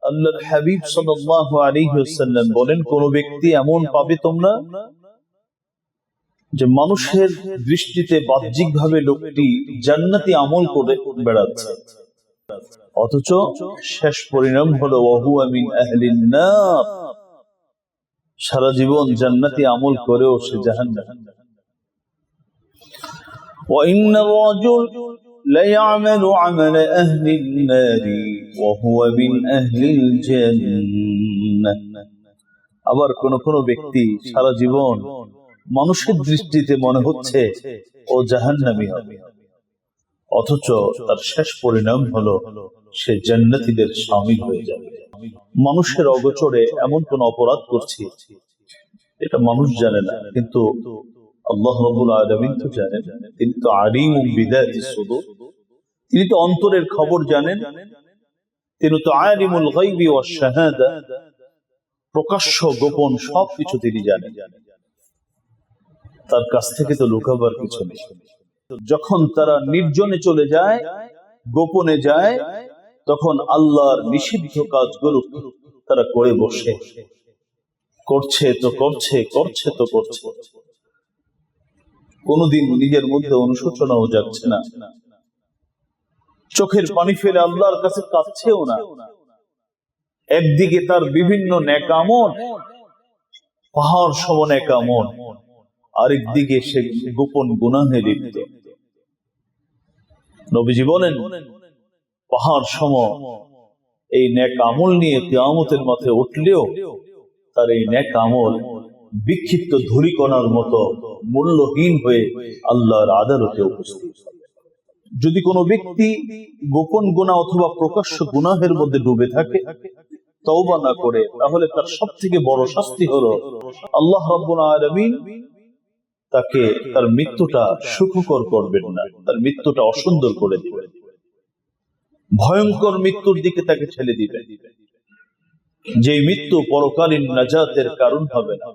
আল্লাহর হাবিব সাল্লাল্লাহু আলাইহি ওয়াসাল্লাম বলেন, কোন ব্যক্তি এমন পাবে তোমরা যে মানুষের দৃষ্টিতে বাহ্যিকভাবে লোকটি জান্নাতি আমল করে বেড়াচ্ছে, অথচ শেষ পরিণাম হলো ওয়াহুয়া মিন আহলিন নার, সারা জীবন জান্নাতি আমল করেও সে জাহান্নামী। ওয়া ইন্নার রাজুল লা ইয়ামালু আমালা আহলিন নারি ওয়া হুয়া মিন আহলিল জান্নাহ। আবার কোন কোন ব্যক্তি সারা জীবন মানুষের দৃষ্টিতে মনে হচ্ছে ও জাহান্নামী হবে, অথচ তার শেষ পরিণাম হলো সে জান্নাতীদের শামিল হয়ে যাবে। মানুষের অগোচরে এমন কোন অপরাধ করছি এটা মানুষ জানে না, কিন্তু আল্লাহ রাব্বুল আলামিন তো জানেন। তিনি তো আলিমুম বিযাতিস সুদূর, তিনি তো অন্তরের খবর জানেন। তিনি তো আলিমুল গায়বি ওয়াশ শাহাদা, প্রকাশ্য গোপন সবকিছু তিনি জানেন। তার কাছ থেকে তো লুকাবার কিছু নেই। যখন তারা নির্জনে চলে যায়, গোপনে যায়, তখন আল্লাহর নিষিদ্ধ কাজগুলো তারা করে বসে, করছে তো করছে, করছে তো করছে, কোনদিন নিজের মধ্যে অনুশোচনাও যাচ্ছে না, চোখের পানি ফেলে আল্লাহর কাছে কাঁদছেও না। একদিকে তার বিভিন্ন নেক আমল, পাহাড় সম নেক আমল, আরেকদিকে সে গোপন গুনাহে লিপ্ত। নবীজি বলেন, পাহাড় সম এই নেক আমল নিয়ে কিয়ামতের মাঠে উঠলেও তার এই নেক আমল বিক্ষিপ্ত ধূলিকণার মতো মূল্যহীন হয়ে আল্লাহর আদালতে উপস্থিত হবে। যদি কোনো ব্যক্তি গোপন গুনাহ অথবা প্রকাশ্য গুনাহের মধ্যে ডুবে থাকে, তওবা না করে, তাহলে তার সবথেকে বড় শাস্তি হলো আল্লাহ রাব্বুল আলামিন তাকে তার মৃত্যুটা সুখকর করবেন না, তার মৃত্যুটা অসুন্দর করে দিবেন, ভয়ঙ্কর মৃত্যুর দিকে তাকে ঠেলে দিবেন, যে মৃত্যু পরকালীন নাজাতের কারণ হবে না।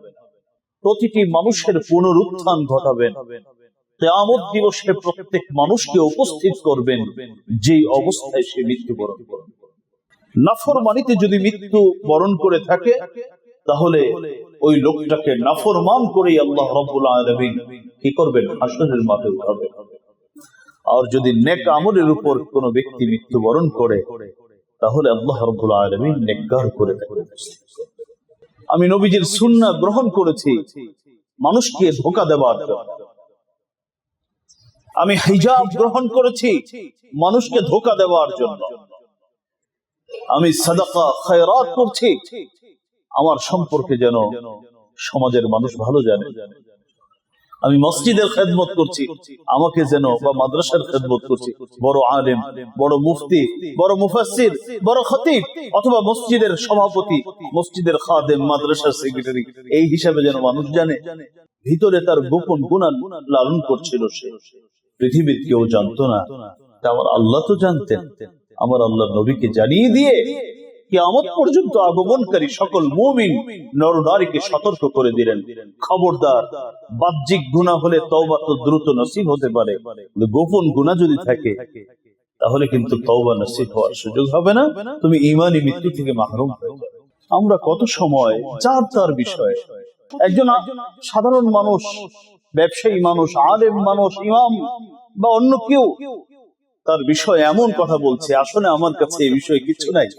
প্রতিটি মানুষের পুনরুত্থান ঘটাবেন, কিয়ামত দিবসে প্রত্যেক মানুষকে উপস্থিত করবেন যে অবস্থায় সে মৃত্যুবরণ করবে। নাফরমানিতে যদি মৃত্যু বরণ করে থাকে, তাহলে ওই লোকটাকে নাফরমান করেই আল্লাহ রাব্বুল আলামিন কি করবেন? হাসরের মাঠে উঠাবেন। আর যদি নেক আমলের উপর কোন ব্যক্তি মৃত্যুবরণ করে, তাহলে আল্লাহ রাব্বুল আলামিন নেককার করে তাকে। আমি নবীজির সুন্নাহ গ্রহণ করেছি মানুষকে ধোঁকা দেওয়ার জন্য, আমি হিজাব গ্রহণ করেছি মানুষকে ধোঁকা দেওয়ার জন্য, আমি সাদাকা খায়রাত করছি আমার সম্পর্কে যেন সমাজের মানুষ ভালো জানে, আমি মসজিদের খেদমত করছি আমাকে যেন, বা মাদ্রাসার খেদমত করছি, বড় আলেম, বড় মুফতি, বড় মুফাসসির, বড় খতিব, অথবা মসজিদের সভাপতি, মসজিদের খাদেম, মাদ্রাসার সেক্রেটারি, এই হিসাবে যেন মানুষ জানে। ভিতরে তার গোপন গুনাহ লালন করছিল সে, পৃথিবীর কেউ জানতো না, আমার আল্লাহ তো জানতেন। আমার আল্লাহ নবীকে জানিয়ে দিয়ে কিয়ামত পর্যন্ত আগমনকারী সকল মুমিন নর নারীকে সতর্ক করে দিলেন, খবরদার, বাহ্যিক গুনাহ হলে তওবা তো দ্রুত নসিব হতে পারে, গোপন গুনাহ যদি থাকে তাহলে কিন্তু তওবা নসিব হওয়ার সুযোগ হবে না, তুমি ঈমানি মৃত্যু থেকে মাহরুম হয়ে যাবে। আমরা কত সময় যার তার বিষয়ে, একজন সাধারণ মানুষ, ব্যবসায়ী মানুষ, আলেম মানুষ, ইমাম বা অন্য কেউ তার বিষয়ে এমন কথা বলছে, আসলে আমার কাছে এই বিষয়ে কিছু নাই।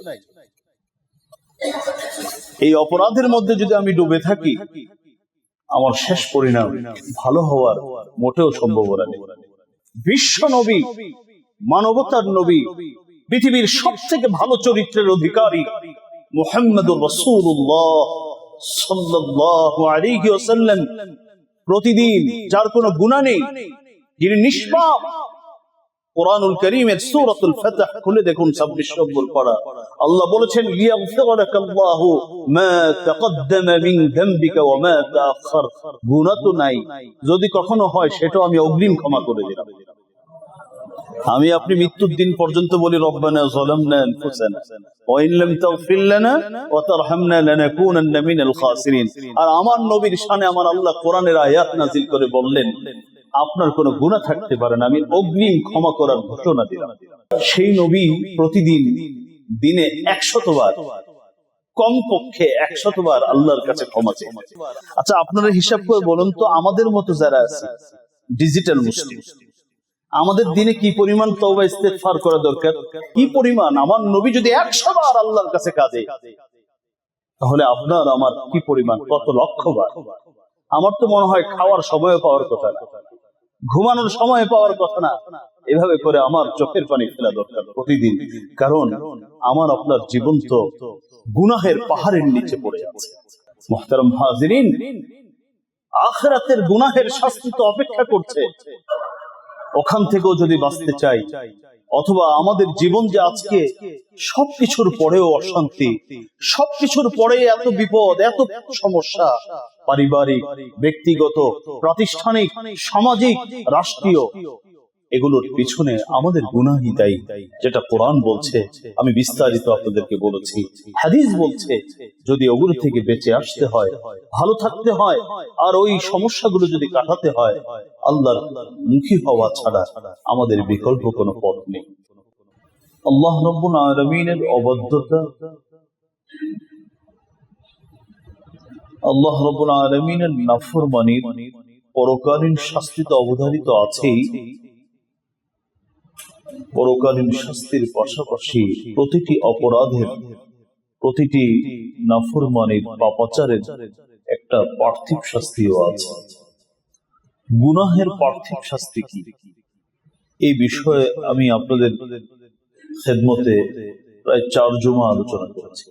এই অপরাধের মধ্যে যদি আমি ডুবে থাকি, আমার শেষ পরিণাম ভালো হওয়ার মোটেও সম্ভাবনা নেই। বিশ্ব নবী, মানবতার নবী, পৃথিবীর সবথেকে ভালো চরিত্রের অধিকারী মুহাম্মদুর রাসূলুল্লাহ সাল্লাল্লাহু আলাইহি ওয়াসাল্লাম, প্রতিদিন যার কোনো গুনাহ নেই, যিনি নিষ্পাপ, কুরআনুল কারীমের সূরাতুল ফাতহ খুলে দেখুন 26 নম্বর পারা, আল্লাহ বলেছেন, লিয়াগফিরা লাকাল্লাহু মা তাকদ্দামা মিন যামবিকা ওয়া মা তাআখার। গুনাহ তো নাই, যদি কখনো হয় সেটাও আমি অগ্রিম ক্ষমা করে দিলাম। আমি আপনি মৃত্যুর দিন পর্যন্ত বলি, রব্বানা যালামনা আনফুসানা ওয়া ইন লাম তাগফির লানা ওয়া তারহামনা লানাকুনান্না মিনাল খাসিরিন। আর আমার নবীর শানে আমার আল্লাহ কোরআনের আয়াত নাযিল করে বললেন, আপনার কোনো গুনাহ থাকতে পারে না, আমি অগ্রিম ক্ষমা করার ঘোষণা দিলাম। সেই নবী প্রতিদিন দিনে 100 বার, কমপক্ষে 100 বার আল্লাহর কাছে ক্ষমা চাই। আচ্ছা, আপনারা হিসাব করে বলুন তো, আমাদের মতো যারা আছে ডিজিটাল মুসলিম, আমাদের দিনে কি পরিমাণ তওবা ইস্তেগফার করা দরকার? কি পরিমাণ? আমার নবী যদি 100 বার আল্লাহর কাছে কাঁদে, তাহলে আপনার আমার কি পরিমাণ? কত লক্ষ বার। আমার তো মনে হয় খাওয়ার সময় পাওয়ার কথা না, ঘুমানোর সময় পাওয়ার কথা না, এভাবে করে আমার চোখের পানি ফেলা দরকার প্রতিদিন। কারণ আমার আপনার জীবন তো গুনাহের পাহাড়ের নিচে পড়ে আছে। মুহতারাম হাজিরিন, আখিরাতের গুনাহের শাস্তি তো অপেক্ষা করছে। ওখান থেকেও যদি বাঁচতে চাই, অথবা আমাদের জীবন যে আজকে সবকিছুর পরেও অশান্তি, সবকিছুর পরে এত বিপদ, এত সমস্যা, পারিবারিক, ব্যক্তিগত, প্রাতিষ্ঠানিক, সামাজিক, রাষ্ট্রীয়, এগুলোর পিছনে আমাদের গুনাহই দায়ী। যেটা কোরআন বলছে, আমি বিস্তারিত আপনাদেরকে বলেছি, হাদিস বলছে, যদি ওগুলো থেকে বেঁচে আসতে হয়, ভালো থাকতে হয়, আর ওই সমস্যাগুলো যদি কাটাতে হয়, আল্লাহর মুখী হওয়া ছাড়া আমাদের বিকল্প কোনো পথ নেই। আল্লাহ রাব্বুল আলামিনের অবাধ্যতা, আল্লাহ রাব্বুল আলামিনের নাফরমানির পরকালীন শাস্তি তো অবধারিত আছেই। পরকালীন শাস্তির পাশাপাশি প্রতিটি অপরাধের, প্রতিটি নাফরমানির, পাপাচারের একটা পার্থিব শাস্তিও আছে। গুনাহের পার্থিব শাস্তি কি, এই বিষয়ে আমি আপনাদের খেদমতে প্রায় 4 জুমা আলোচনা করেছি।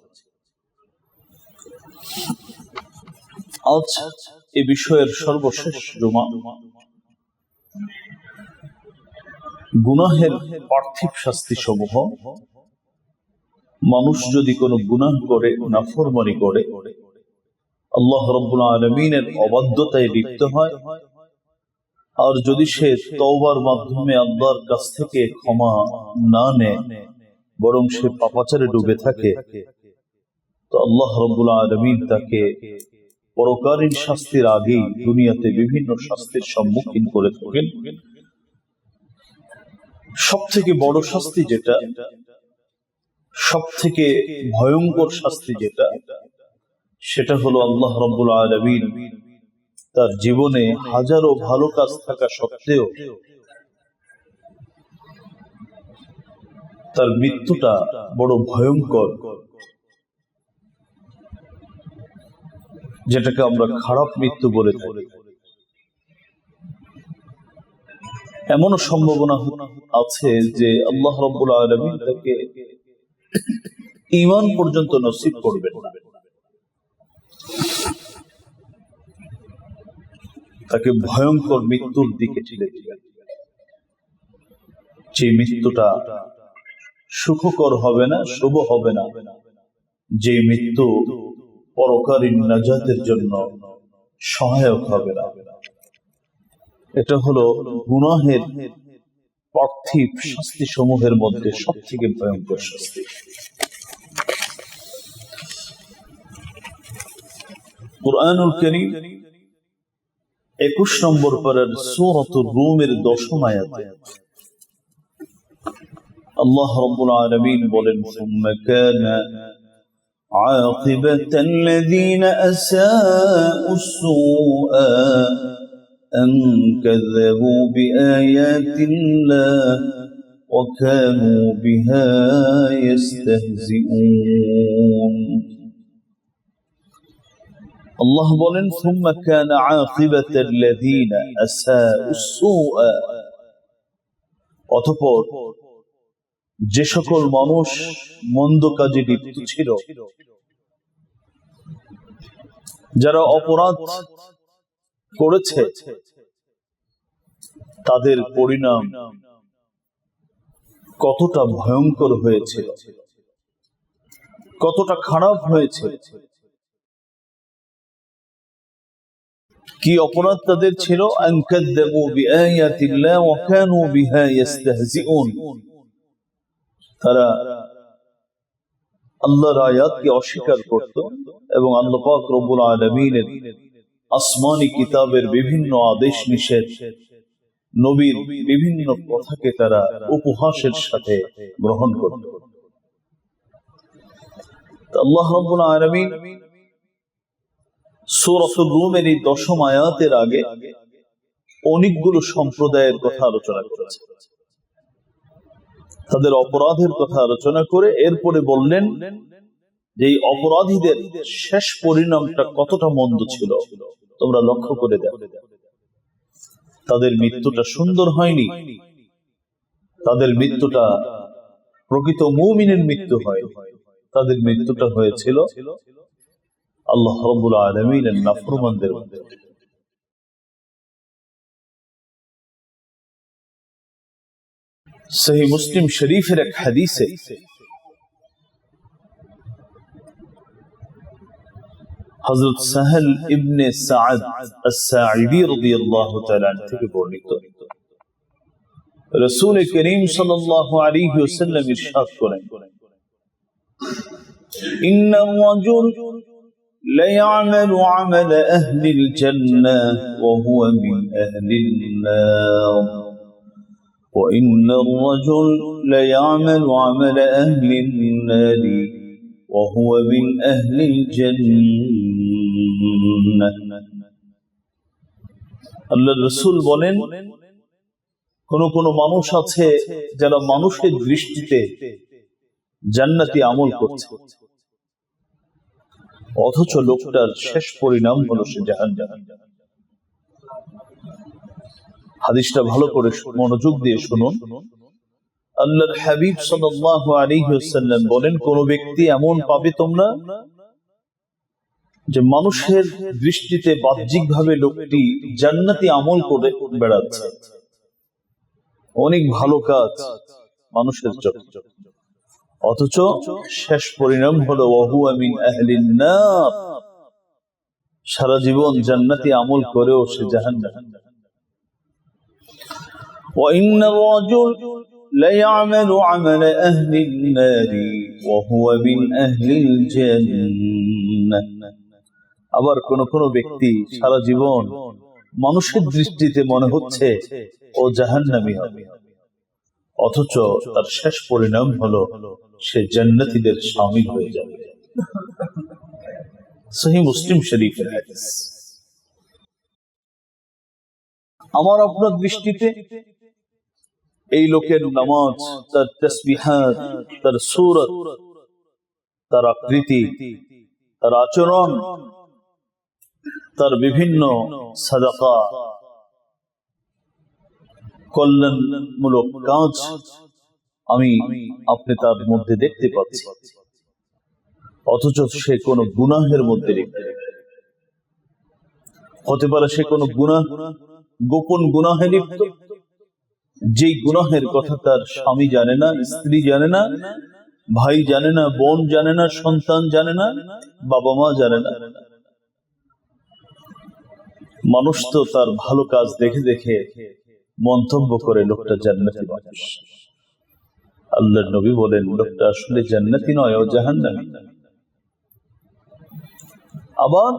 আজ এই বিষয়ের সর্বশেষ জুমা, গুনাহের পার্থিব শাস্তি সমূহ। মানুষ যদি কোনো গুনাহ করে, নাফরমানি করে, আল্লাহ রাব্বুল আলামিনের অবাধ্যতায় লিপ্ত হয়, আর যদি সে তওবার মাধ্যমে আল্লাহর কাছ থেকে ক্ষমা না নেয়, বরং সে পাপাচারে ডুবে থাকে, তো আল্লাহ রাব্বুল আলামিন তাকে পরকালীন শাস্তির আগেই দুনিয়াতে বিভিন্ন শাস্তির সম্মুখীন করে থাকেন। সব থেকে বড় শাস্তি যেটা, সব থেকে ভয়ঙ্কর শাস্তি যেটা, সেটা হলো আল্লাহ রাব্বুল আলামিন তার জীবনে হাজারো ভালো কাজ থাকা সত্ত্বেও তার মৃত্যুটা বড় ভয়ঙ্কর, যেটাকে আমরা খারাপ মৃত্যু বলে থাকি। এমনও সম্ভাবনা আছে যে আল্লাহ রাব্বুল আলামিন তাকে ঈমান পর্যন্ত নসিব করবেন না, তাকে ভয়ঙ্কর মৃত্যুর দিকে ঠেলে দিবেন। যে মৃত্যুটা সুখকর হবে না, শুভ হবে না, যে মৃত্যু পরকালীন নাজাতের জন্য সহায়ক হবে না। এটা হলো গুনাহের পার্থিব শাস্তি সমূহের মধ্যে সব থেকে ভয়ঙ্কর শাস্তি। কুরআনুল কারীম 21 নম্বর পারার সূরাতুর রূমের 10ম আয়াতে আল্লাহ রাব্বুল আলামিন বলেন, সুম্মা কানা عاقبة الذين أساءوا السوء أن كذبوا بآيات الله وكانوا بها يستهزئون। الله বলেন, ثم كان عاقبة الذين أساءوا السوء, অতঃপর যে সকল মানুষ মন্দ কাজে লিপ্ত ছিল, যারা অপরাধ করেছে, তাদের পরিণাম কতটা ভয়ঙ্কর হয়েছে, কতটা খারাপ হয়েছে। কি অপরাধ তাদের ছিল? আন কাযযাবু বিআয়াতিল্লাহ ওয়া কানু বিহা ইস্তাহজিউন, তারা আল্লাহর আয়াতকে অস্বীকার করত এবং আল্লাহ পাক রব্বুল আলামিনের আসমানি কিতাবের বিভিন্ন আদেশ নিষেধ, নবীর বিভিন্ন কথাকে তারা উপহাসের সাথে গ্রহণ করত। আল্লাহ রাব্বুল আলামিন সূরাতুর রুমের এই 10ম আয়াতের আগে অনেকগুলো সম্প্রদায়ের কথা আলোচনা করেছে, তাদের অপরাধের কথা আলোচনা করে এরপরে বললেন যে এই অপরাধীদের শেষ পরিণামটা কতটা মন্দ ছিল তোমরা লক্ষ্য করে দেখো। তাদের মৃত্যুটা সুন্দর হয়নি, তাদের মৃত্যুটা প্রকৃত মুমিনের মৃত্যু হয়, তাদের মৃত্যুটা হয়েছিল আল্লাহ রাব্বুল আলামিনের নাফরমানদের মধ্যে। সহিহ মুসলিম শরীফের এক হাদিসে হযরত সাহল ইবনে সাআদ আস-সাঈদী রাদিয়াল্লাহু তাআলা আনহু থেকে বর্ণিত, রাসূল করিম সাল্লাল্লাহু আলাইহি ওয়াসাল্লাম ইরশাদ করেন, ইন্না রাজুল লা ইয়ামালু আমালা আহলিল জান্নাহ ওয়া হুয়া মিন আহলিন নার ওয়া ইন্না রাজুল লা ইয়ামালু আমালা আহলিন নার ওয়া হুয়া মিন আহলিল জান্নাহ। আল্লাহর রাসূল বলেন, কোন কোন মানুষ আছে যারা মানুষের দৃষ্টিতে জান্নাতি আমল করছে, অথচ লোকটার শেষ পরিণাম হলো সে জাহান্নামী। হাদিসটা ভালো করে মনোযোগ দিয়ে শুনুন। আল্লাহর হাবিব সাল্লাল্লাহু আলাইহি ওয়াসাল্লাম বলেন, কোন ব্যক্তি এমন পাবে তোমরা যে মানুষের দৃষ্টিতে বাহ্যিকভাবে লোকটি জান্নাতি আমল করে বেড়াচ্ছে, অনেক ভালো কাজ মানুষের চোখে, অথচ শেষ পরিণাম হলো ওয়া হুয়া মিন আহলিন নার, সারা জীবন জান্নাতি আমল করেও সে জাহান্নামী। ওয়া ইন্নার রাজুল লা ইয়ামালু আমালা আহলিন নার ওয়া হুয়া মিন আহলিল জান্নাহ। আবার কোন কোন ব্যক্তি সারা জীবন মানুষের দৃষ্টিতে মনে হচ্ছে ও জাহান্নামী হবে, অথচ তার শেষ পরিণাম হলো সে জান্নাতীদের শামিল হয়ে যাবে। সহিহ মুসলিম শরীফের হাদিস। আমার আপনার দৃষ্টিতে এই লোকের নামাজ, তার তাসবিহাত, তার সূরত, তার আকৃতি, তার আচরণ, তার বিভিন্ন সাদাকা, কল্যাণমূলক কাজ আমি আপনি তার মধ্যে দেখতে পাচ্ছি, অথচ সে কোনো গুনাহের মধ্যে লিপ্ত। হতে পারে সে কোনো গুনাহ, গোপন গুনাহে লিপ্ত, যেই গুনাহের কথা তার স্বামী জানে না, স্ত্রী জানে না, ভাই জানে না, বোন জানে না, সন্তান জানে না, বাবা মা জানে না। মানুষ তো তার ভালো কাজ দেখে দেখে মন্তব্য করে লোকটা জান্নাতি মানুষ। আল্লাহর নবী বলেন, লোকটা আসলে জান্নাতি নয়, ও জাহান্নামী। আবার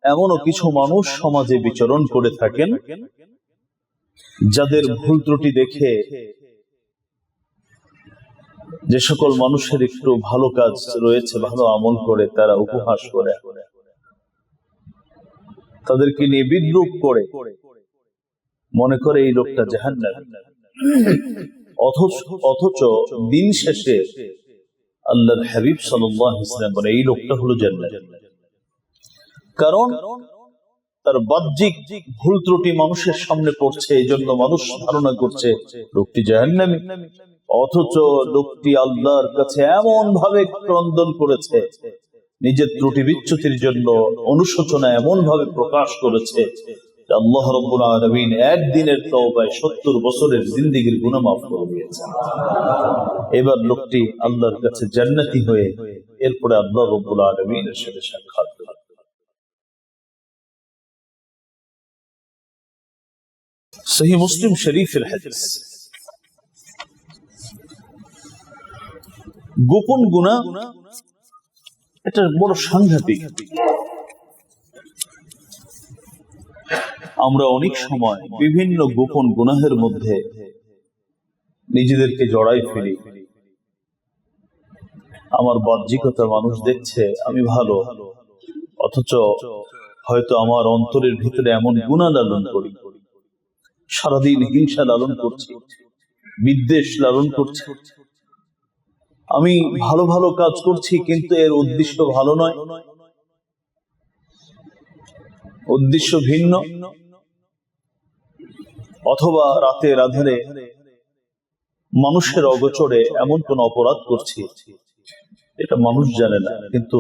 এমনও কিছু মানুষ সমাজে বিচরণ করে থাকেন যাদের ভুল ত্রুটি দেখে যে সকল মানুষের একটু ভালো কাজ রয়েছে, ভালো আমল করে, তারা উপহাস করে, তাদেরকে নিয়ে বিদ্রূপ করে, মনে করে এই লোকটা জাহান্নামী। অথচ দিন শেষে আল্লাহর হাবিব সাল্লাল্লাহু আলাইহি ওয়াসাল্লাম বলেন, এই লোকটা হলো জান্নাতি। কারণ তার বাহ্যিক ভুল ত্রুটি মানুষের সামনে পড়ছে, এই জন্য মানুষ ধারণা করছে লোকটি জাহান্নামী, অথচ লোকটি আল্লাহর কাছে এমন ভাবে ক্রন্দন করেছে, নিজের ত্রুটি বিচ্যুতির জন্য অনুশোচনা এমন ভাবে প্রকাশ করেছে, আল্লাহ রাব্বুল আলামিন একদিনের তওবায় 70 বছরের জিন্দেগীর গুনাহ মাফ করে দিয়েছেন। এবার লোকটি আল্লাহর কাছে জান্নাতি হয়ে এরপরে আল্লাহ রাব্বুল আলামিনের সাথে সাক্ষাৎ পেল। সহিহ মুসলিম শরীফের হাদিস। গোপন গুনাহ এটা বড় সাংঘাতিক। আমরা অনেক সময় বিভিন্ন গোপন গুনাহের মধ্যে নিজেদেরকে জড়াই ফেলি। আমার বাহ্যিকতা মানুষ দেখছে আমি ভালো, অথচ হয়তো আমার অন্তরের ভিতরে এমন গুনাহ লালন করি, সারাদিন হিংসা লালন করছি, বিদ্বেষ লালন করছি। আমি ভালো ভালো কাজ করছি কিন্তু এর উদ্দেশ্য ভালো নয়, উদ্দেশ্য ভিন্ন। অথবা রাতের আধারে মানুষের অগোচরে এমন কোন অপরাধ করছি, এটা মানুষ জানে না, কিন্তু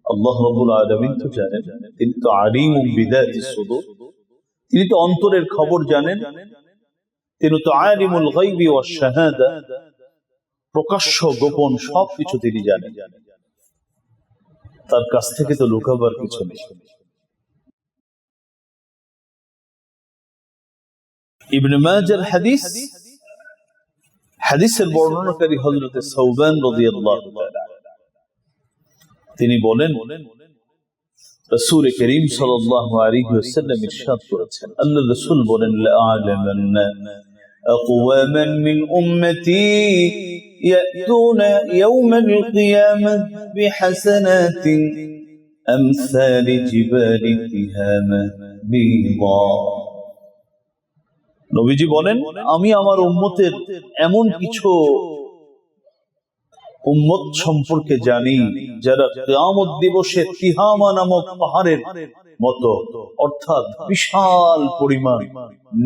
আল্লাহ রাব্বুল আলামিন তো জানেন। তিনি তো আলিমুম বিযাতিস সুদূর, তিনি তো অন্তরের খবর জানেন। তিনি তো আলিমুল গায়বি ওয়াশ শাহাদা, প্রকাশ্য গোপন সবকিছু তিনি জানেন। তার কাছ থেকে তো লুকাবার কিছু নেই। ইবনে মাজার হাদিস, হাদিসের বর্ণনাকারী হযরত সাওবান রাদিয়াল্লাহু তাআলা তিনি বলেন, রাসূল করিম সাল্লাল্লাহু আলাইহি ওয়াসাল্লাম ইরশাদ করেছেন, আল্লাহর রাসূল বলেন, লা আ'লামান্না আকওয়ামান মিন উম্মতি ইয়াতুনা ইয়াওমাল কিয়ামাহ বিহাসানাতিন আমসালি জিবালি তিহামা বিদা। নবীজি বলেন, আমি আমার উম্মতের এমন কিছু উম্মত সম্পর্কে জানি যারা কিয়ামত দিবসে তিহামা নামক পাহাড়ের মতো, অর্থাৎ বিশাল পরিমাণ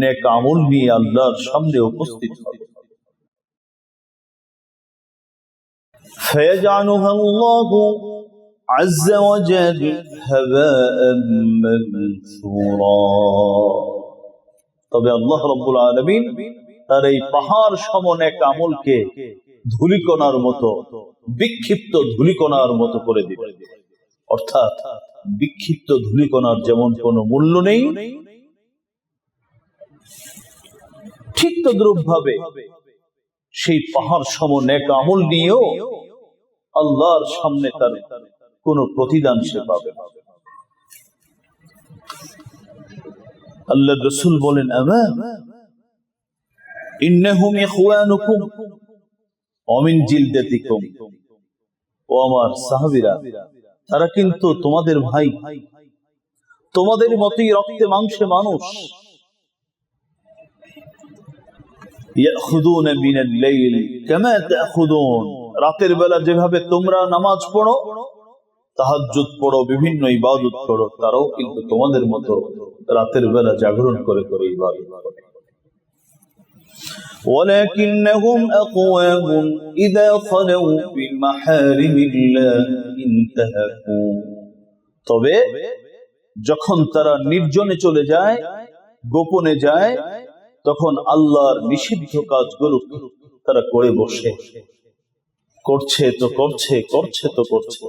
নেক আমল নিয়ে আল্লাহর সামনে উপস্থিত হবে। ফায়াজআলুহা আল্লাহু আযযা ওয়া জাল্লা হাবাআন মানসুরা। তবে আল্লাহ রাব্বুল আলামিন তার এই পাহাড় সম নেক আমলকে ধূলিকণার মতো, বিক্ষিপ্ত ধূলিকণার মতো করে দিবেন। অর্থাৎ বিক্ষিপ্ত ধূলিকণার যেমন কোনো মূল্য নেই, ঠিক তদ্রূপ ভাবে সেই পাহাড় সম নেক আমল নিয়েও আল্লাহর সামনে তার কোনো প্রতিদান সে পাবে না। আল্লাহর রাসূল বলেন, আমা ইন্নাহুম ইখওয়ানুকুম ওয়া মিন জিলদাতিকুম। ও আমার সাহাবীরা, তারা কিন্তু তোমাদের ভাই, তোমাদের মতই রক্তে মাংসে মানুষ। ইয়াখুদুনা মিনাল লাইল কামা তাখুদুন, রাতের বেলা যেভাবে তোমরা নামাজ পড়ো, তাহাজ্জুদ পড়ো, বিভিন্ন ইবাদত করো, তারাও কিন্তু তোমাদের মতো রাতের বেলা জাগরণ করে করে ইবাদত করে। ولكنهم أقوام إذا خلوا بمحارم الله انتهكوا। তবে যখন তারা নির্জনে চলে যায়, গোপনে যায়, তখন আল্লাহর নিষিদ্ধ কাজগুলো তারা করে বসে, করছে তো করছে, করছে তো করছে,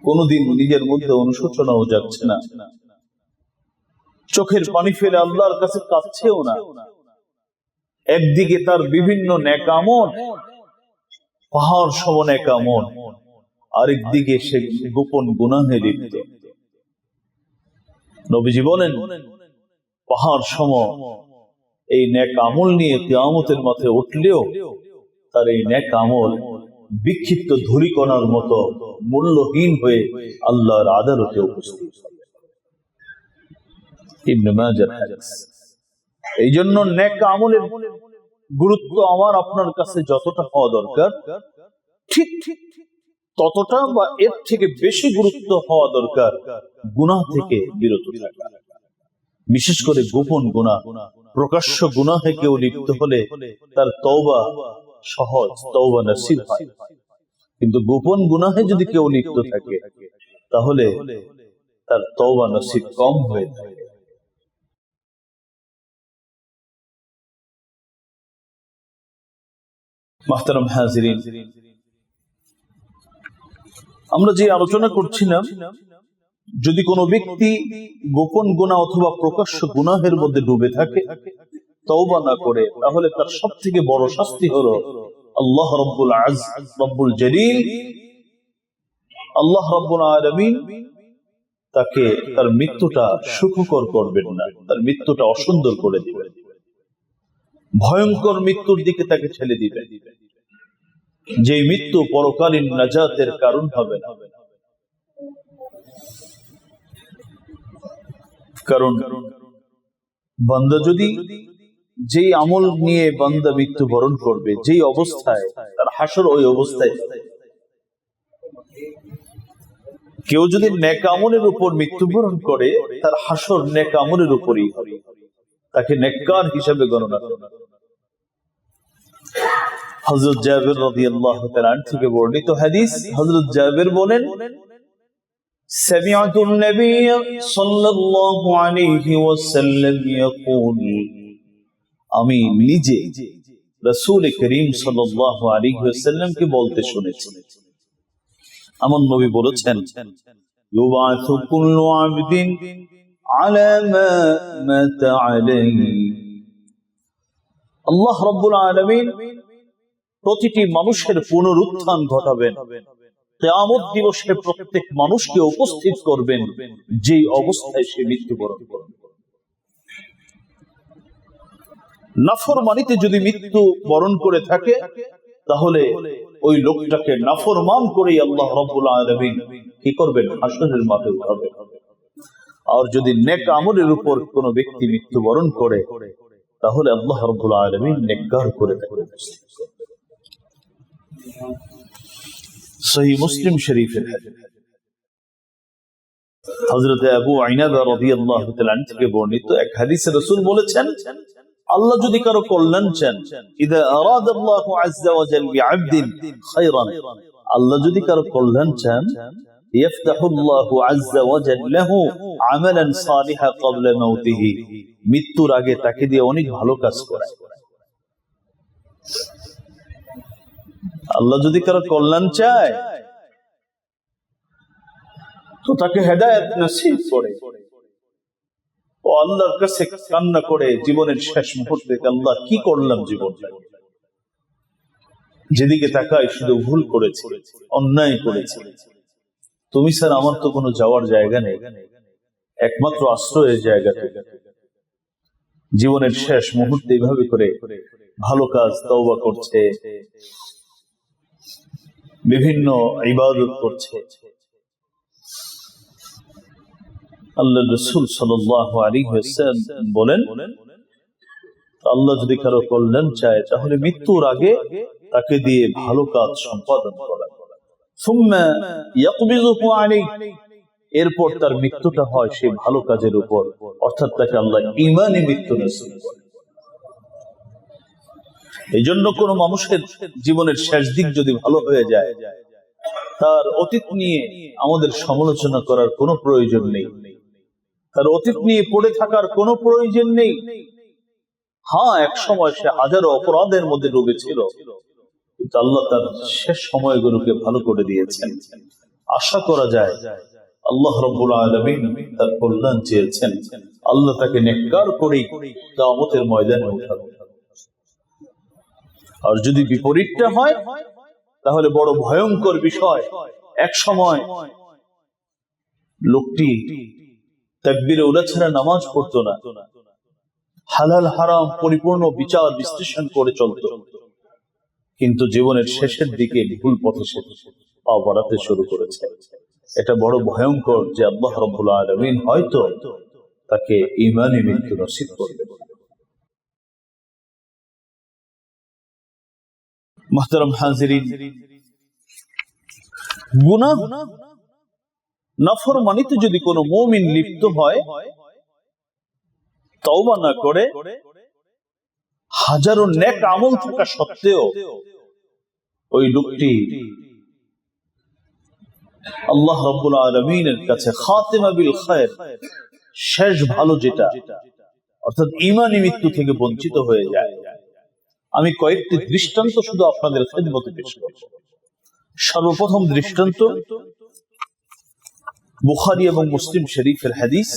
কোনদিন নিজের মধ্যে অনুশোচনাও যাচ্ছে না, চোখের পানি ফেলে আল্লাহর কাছে কাঁদছেও না। একদিকে তার বিভিন্ন নেক আমল, পাহাড় সম নেক আমল, আরেকদিকে সে গোপন গুনাহে লিপ্ত। নবীজি বলেন, পাহাড় সম এই নেক আমল নিয়ে কিয়ামতের মাঠে উঠলেও তার এই নেক আমল বিক্ষিপ্ত ধূলিকণার মতো মূল্যহীন হয়ে আল্লাহর আদালতে উপস্থিত হবে। ইবনে মাজার হাদিস। এই জন্য নেক আমলের গুরুত্ব আমার আপনার কাছে যতটা হওয়া দরকার, ঠিক ততটা বা এর থেকে বেশি গুরুত্ব হওয়া দরকার গুনাহ থেকে বিরত থাকা। বিশেষ করে গোপন গুনাহ। প্রকাশ্য গুনাহে কেউ লিপ্ত হলে তার তওবা সহজ, তওবা নসিব হয়, কিন্তু গোপন গুনাহে যদি কেউ লিপ্ত থাকে তাহলে তার তওবা নসিব কম হয়ে থাকে। মুহতারাম হাজিরিন, আমরা যে আলোচনা করছিলাম, যদি কোনো ব্যক্তি গোপন গুনাহ অথবা প্রকাশ্য গুনাহের মধ্যে ডুবে থাকে, তওবা না করে, তাহলে তার সবথেকে বড় শাস্তি হলো আল্লাহ রাব্বুল রব্বুল জলিল, আল্লাহ রাব্বুল আলামিন তাকে তার মৃত্যুটা সুখকর করবেন না, তার মৃত্যুটা অসুন্দর করে দিবেন, ভয়ঙ্কর মৃত্যুর দিকে তাকে ঠেলে দিবেন। যে মৃত্যু পরকালীন নাজাতের কারণ হবে না। কারণ বান্দা যদি যেই আমল নিয়ে বান্দা মৃত্যুবরণ করবে, যেই অবস্থায় তার হাসর ওই অবস্থায়। কেউ যদি নেক আমলের উপর মৃত্যুবরণ করে তার হাসর নেক আমলের উপরই হবে, তাকে নেককার হিসেবে গণনা করবে। হযরত জাবের রাদিয়াল্লাহু তাআলা থেকে বর্ণিত হাদিস, হযরত জাবের বলেন, سمعت النبي صلى الله عليه وسلم يقول, আমি নিজে রাসূল করিম সাল্লাল্লাহু আলাইহি ওয়াসাল্লামকে বলতে শুনেছি, আমার নবী বলেছেন, ইউবাসু কুল্লু আবদিন আলা মা মাতা আলাইহি, আল্লাহ রাব্বুল আলামিন প্রতিটি মানুষের পুনরুত্থান ঘটাবেন, কিয়ামত দিবসে প্রত্যেক মানুষকে উপস্থিত করবেন যে অবস্থায় সে মৃত্যুবরণ করবে। নাফরমানিতে যদি মৃত্যু বরণ করে থাকে তাহলে ওই লোকটাকে নাফরমান করেই আল্লাহ রাব্বুল আলামিন কি করবেন? হাসরের মাঠে উঠাবেন। আর যদি নেক আমলের উপর কোন ব্যক্তি মৃত্যুবরণ করে তাহলে আল্লাহ রাব্বুল আলামিন নেককার করে থাকবেন। সহিহ মুসলিম শরীফের হাদিস। হযরত আবু আইনাবা রাদিয়াল্লাহু তাআলা থেকে বর্ণিত এক হাদিসে রাসূল বলেছেন, আল্লাহ যদি কারো কল্যাণ চান, ইযা আরাদাল্লাহু আযজা ওয়া জাল বিআবদিন খায়রান, আল্লাহ যদি কারো কল্যাণ চান, ইফতাহুল্লাহু আযজা ওয়া জাল লাহু আমালান সালিহা ক্বাবলা মাউতিহি, মৃত্যুর আগে তাকে দিয়ে অনেক ভালো কাজ করায়। আল্লাহ যদি কারো কল্যাণ চায় তো তাকে হেদায়েত নসিব করে, ও আল্লাহর কাছে কান্না করে জীবনের শেষ মুহূর্তে, আল্লাহ কি করলাম জীবনটা, যেদিকে তাকাই শুধু ভুল করেছি, অন্যায় করেছি, তুমি স্যার আমার তো কোনো যাওয়ার জায়গা নেই, একমাত্র আশ্রয়ের জায়গা থেকে জীবনের শেষ মুহূর্তে এইভাবে করে ভালো কাজ তওবা করছে, বিভিন্ন ইবাদত করছে। আল্লাহ রাসূল সাল্লাল্লাহু আলাইহি ওয়াসাল্লাম বলেন, আল্লাহ যদি কারো কল্যাণ চায় তাহলে মৃত্যুর আগে তাকে দিয়ে ভালো কাজ সম্পাদন করা, সুম্মা ইয়াকবিযুহু আলাইহি, এরপর তার মৃত্যুটা হয় সেই ভালো কাজের উপর, অর্থাৎ তাকে আল্লাহ ঈমানে মৃত্যু নসিব করে। এই জন্য কোন মানুষের জীবনের শেষ দিক যদি ভালো হয়ে যায়, তার অতীত নিয়ে আমাদের সমালোচনা করার কোনো প্রয়োজন নেই, তার অতীত নিয়ে পড়ে থাকার কোনো প্রয়োজন নেই। হ্যাঁ, এক সময় সে হাজারো অপরাধের মধ্যে ডুবেছিল, কিন্তু আল্লাহ তার শেষ সময়গুলোকে ভালো করে দিয়েছেন। আশা করা যায় আল্লাহ রাব্বুল আলামিন তার কল্যাণ চেয়েছেন, আল্লাহ তাকে নেককার করেই কিয়ামতের ময়দানে উঠাবেন। আর যদি বিপরীতটা হয় তাহলে বড় ভয়ঙ্কর বিষয়। এক সময় লোকটি তাকবীরে উলা ছাড়া নামাজ পড়তো না, হালাল হারাম পরিপূর্ণ বিচার বিশ্লেষণ করে চলত, কিন্তু জীবনের শেষের দিকে ভুল পথে সে পা বাড়াতে শুরু করেছে। এটা বড় ভয়ঙ্কর যে আল্লাহ রাব্বুল আলামিন হয়তো তাকে ঈমানে মৃত্যু নসিব করবেন। মুহতারাম হাজিরিন, গুনাহ নাফরমানিতে যদি কোনো মুমিন লিপ্ত হয়, তওবা না করে, হাজারো নেক আমল থাকা সত্ত্বেও ওই লোকটি আল্লাহ রাব্বুল আলামিনের কাছে খাতিমা বিল খায়র, শেষ ভালো যেটা, অর্থাৎ ঈমানি মৃত্যু থেকে বঞ্চিত হয়ে যায়। আমি কয়েকটি দৃষ্টান্ত শুধু আপনাদের খেদমতে পেশ করব। সর্বপ্রথম দৃষ্টান্ত বুখারী এবং মুসলিম শরীফের হাদিস,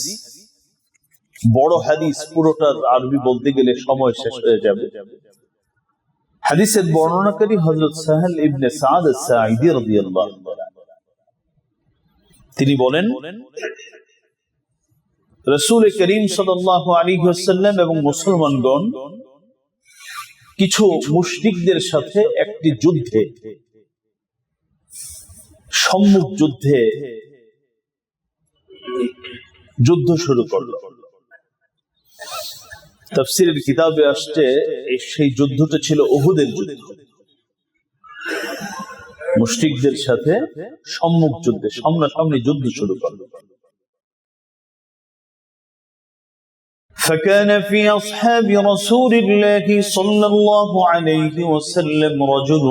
বড় হাদিস, পুরোটার আরবি বলতে গেলে সময় শেষ হয়ে যাবে। হাদিসের বর্ণনাকারী হযরত সাহেল ইবনে সাদ আস-সাঈদী রাদিয়াল্লাহু তাআলা, তিনি বলেন, রাসূল করিম সাল্লাল্লাহু আলাইহি ওয়াসাল্লাম এবং মুসলমানগণ কিছু মুশরিকদের সাথে একটি যুদ্ধে, সম্মুখ যুদ্ধে যুদ্ধ শুরু করল। তাফসীরের কিতাবে আসছে সেই যুদ্ধটা ছিল উহুদের যুদ্ধ। মুশরিকদের সাথে সম্মুখ যুদ্ধে, সামনাসামনি যুদ্ধ শুরু করল। فكان في أصحاب رسول الله صلى الله عليه وسلم رجل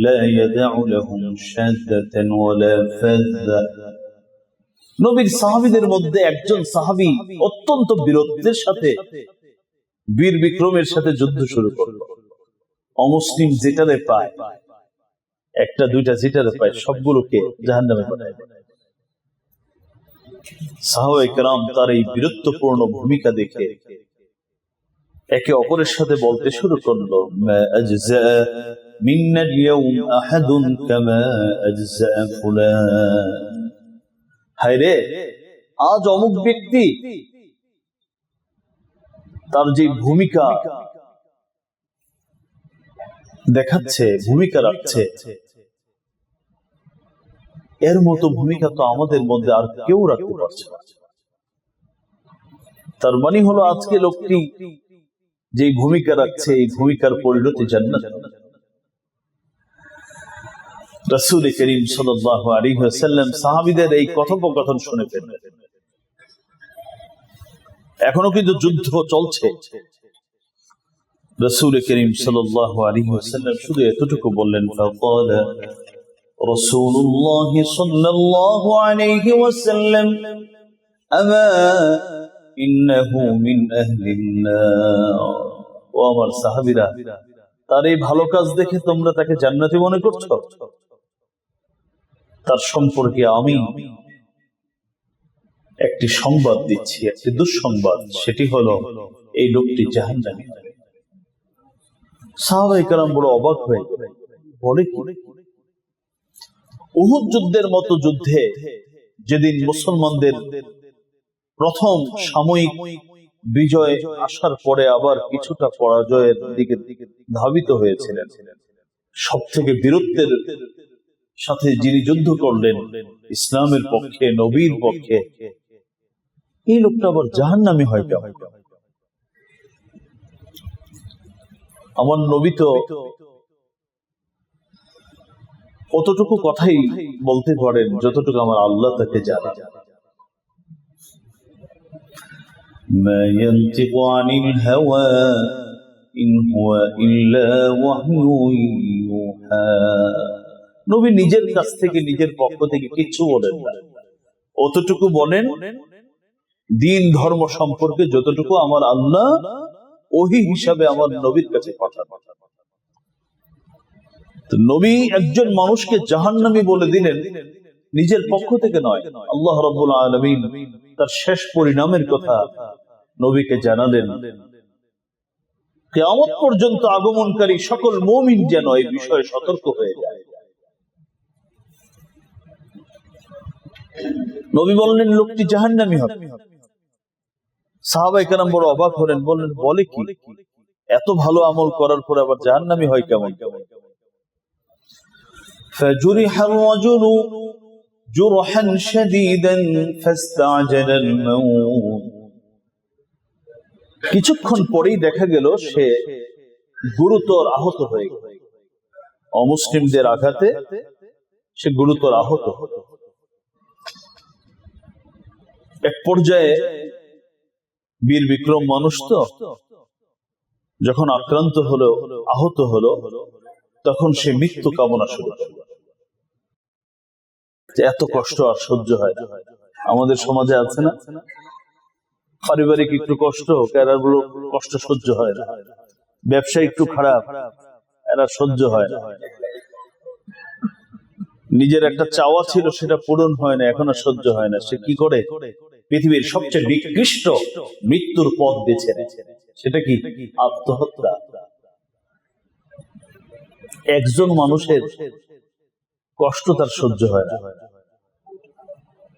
لا يدع لهم شاذة ولا فذة। নবীর সাহাবীদের মধ্যে একজন সাহাবী অত্যন্ত বীরত্বের সাথে, বীর বিক্রমের সাথে যুদ্ধ শুরু করল। অমুসলিম যেটারে পায়, একটা দুইটা যেটারে পায়, সবগুলোকে জাহান্নামে পাঠায়। সাহাবায়ে কেরাম তার এই বীরত্বপূর্ণ ভূমিকা দেখে একে অপরের সাথে বলতে শুরু করলো, মা আজজা মিন্না আল-ইয়াওম আহাদুন কামা আজজা ফুলান। হায়রে, আজ অমুক ব্যক্তি তার যে ভূমিকা দেখাচ্ছে, ভূমিকা রাখছে, এর মতো ভূমিকা তো আমাদের মধ্যে আর কেউ রাখতে পারছে না। তার মানে হলো আজকে লোকটি যে ভূমিকা রাখছে, এই ভূমিকার পরিণতি জান্নাত। রাসূল করিম সাল্লাল্লাহু আলাইহি ওয়াসাল্লাম সাহাবীদের এই কথোপকথন শুনে ফেললেন। এখনো কিন্তু যুদ্ধ চলছে। রাসূল করিম সাল্লাল্লাহু আলাইহি ওয়াসাল্লাম শুধু এতটুকু বললেন, ফাকালা রাসূলুল্লাহ সাল্লাল্লাহু আলাইহি ওয়াসাল্লাম আমা ইন্নাহু মিন আহলিন নার। ও আমার সাহাবীরা, তার এই ভালো কাজ দেখে তোমরা তাকে জান্নাতি মনে করছো? তার সম্পর্কে আমি একটি সংবাদ দিচ্ছি, একটি দুঃসংবাদ, সেটি হলো এই লোকটি জাহান্নামী। সাহাবায়ে কেরাম বড় অবাক হয়ে গেলেন, বলে কি? উহুদ যুদ্ধের মতো যুদ্ধে যেদিন মুসলমানদের প্রথম সাময়িক বিজয় আসার পরে আবার কিছুটা পরাজয়ের দিকে ধাবিত হয়েছিলেন, সব থেকে বীরত্বের সাথে যিনি যুদ্ধ করলেন ইসলামের পক্ষে, নবীর পক্ষে, এই লোকটা আবার জাহান্নামী হয় কেমন? আমার নবী তো অতটুকু কথাই বলতে পারেন যতটুকু আমার আল্লাহ তাকে জানেন। মা ইয়ানতিকু আনিল হাওয়া ইন হুয়া ইল্লা ওয়াহয়ুন ইউহা। নবী নিজের কাছ থেকে, নিজের পক্ষ থেকে কিছু বলেন না, অতটুকু বলেন দ্বীন ধর্ম সম্পর্কে যতটুকু আমার আল্লাহ ওহী হিসাবে আমার নবীর কাছে পাঠান। তো নবী একজন মানুষকে জাহান্নামী বলে দিলেন নিজের পক্ষ থেকে নয়, আল্লাহ রাব্বুল আলামিন তার শেষ পরিণামের কথা নবীকে জানালেন। কিয়ামত পর্যন্ত আগমনকারী সকল মুমিন যেন এই বিষয়ে সতর্ক হয়ে যায়। নবী বললেন লোকটি জাহান্নামী হবে। সাহাবায়ে কেরাম বড় অবাক হলেন, বললেন বলে কি? এত ভালো আমল করার পর আবার জাহান্নামী হয় কেমন? فجرح الرجل جرحا شديدا فاستعجل الموت। কিছুক্ষণ পরেই দেখা গেল সে গুরুতর আহত হয়ে গেল। অমুসলিমদের আঘাতে সে গুরুতর আহত। এক পর্যায়ে বীর বিক্রম মানুষ তো, যখন আক্রান্ত হলো, আহত হলো, তখন সে মৃত্যু কামনা শুরু করল। এত কষ্ট আর সহ্য হয় না। আমাদের সমাজে আছে না, পারিবারিক একটু কষ্ট, এরা কষ্ট সহ্য হয় না। ব্যবসা একটু খারাপ, এরা সহ্য হয় না। নিজের একটা চাওয়া ছিল, সেটা পূরণ হয় না, এখন আর সহ্য হয় না। সে কি করে? পৃথিবীর সবচেয়ে নিকৃষ্ট মৃত্যুর পথ বেছে নেয়। সেটা কি? আত্মহত্যা। একজন মানুষের কষ্ট তার সহ্য হয় না,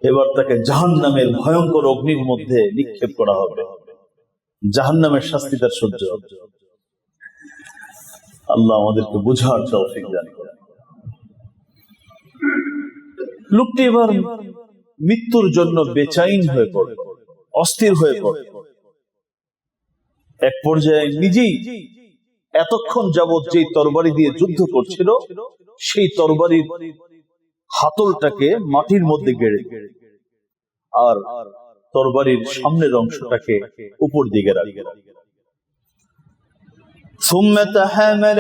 এবার তাকে জাহান্নামের ভয়ঙ্কর অগ্নির মধ্যে নিক্ষেপ করা হবে, জাহান্নামের শাস্তি তার সহ্য হবে। আল্লাহ আমাদেরকে বোঝার তৌফিক দান করেন। লোকটি এবার মৃত্যুর জন্য বেচাইন হয়ে পড়ল, অস্থির হয়ে পড়ল। এক পর্যায়ে নিজেই এতক্ষণ যাবৎ যে তরবারি দিয়ে যুদ্ধ করছিল সেই তরবারির হাতলটাকে মাটির মধ্যে গেড়ে আর তরবারির সামনের অংশটাকে উপর দিকে রাখে। ثم تحامل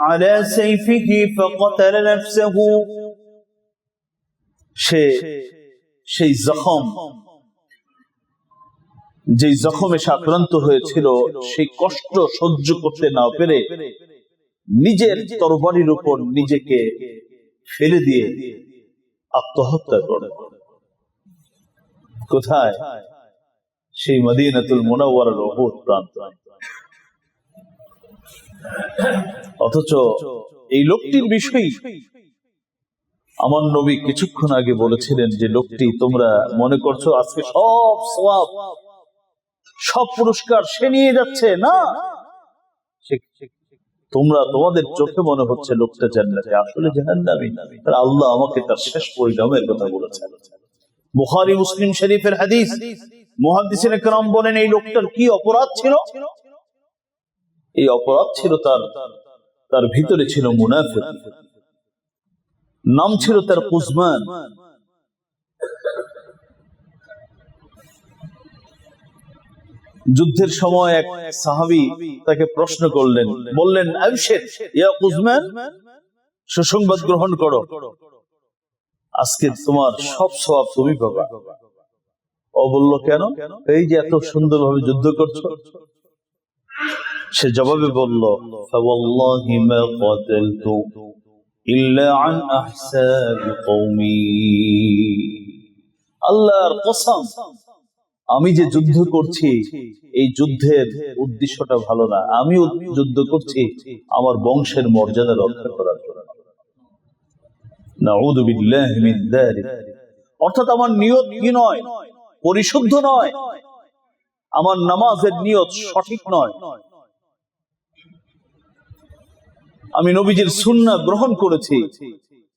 على سيفه فقتل نفسه সেই জখম, যে জখমে সে আক্রান্ত হয়েছিল সেই কষ্ট সহ্য করতে না পেরে নিজের তরবারির উপর নিজেকে ফেলে দিয়ে আত্মহত্যা করে। কোথায়? সেই মদিনাতুল মুনাওয়ারার উহুদ প্রান্ত। অথচ এই লোকটির বিষয় আমার নবী কিছুক্ষণ আগে বলেছিলেন যে লোকটি, তোমরা মনে করছো আজকে সব সওয়াব সব পুরস্কার সে নিয়ে যাচ্ছে, না, তোমরা তোমাদের চোখে মনে হচ্ছে লোকটা জান্নাতে, আসলে জাহান্নামী। আর আল্লাহ আমাকে তার শেষ পরিণামের কথা বলেছেন। বুখারী মুসলিম শরীফের হাদিস। মুহাদ্দিসিনে কেরাম বলেন এই লোকটার কি অপরাধ ছিল? এই অপরাধ ছিল তার ভিতরে ছিল মুনাফিক, নাম ছিল তার কুজমান। যুদ্ধের সময় এক সাহাবী তাকে প্রশ্ন করলেন, বললেন, আবশির ইয়া কুজমান, সুসংবাদ গ্রহণ করো, আজকে তোমার সব সওয়াব তুমি পাবা। ও বলল, কেন? এই যে এত সুন্দরভাবে যুদ্ধ করছো। সে জবাবে বলল, ফাওয়াল্লাহি মা কাতালতু ইল্লা আন আহসাব কওমি, আল্লাহর কসম, আমি যে যুদ্ধ করছি এই যুদ্ধের উদ্দেশ্যটা ভালো না, আমি যুদ্ধ করছি আমার বংশের মর্যাদা রক্ষা করার জন্য। নাউযু বিল্লাহি মিন যালিক। অর্থাৎ আমার নিয়ত কি নয়, পরিশুদ্ধ নয়, আমার নামাজের নিয়ত সঠিক নয়। আমি নবীজির সুন্নাহ গ্রহণ করেছি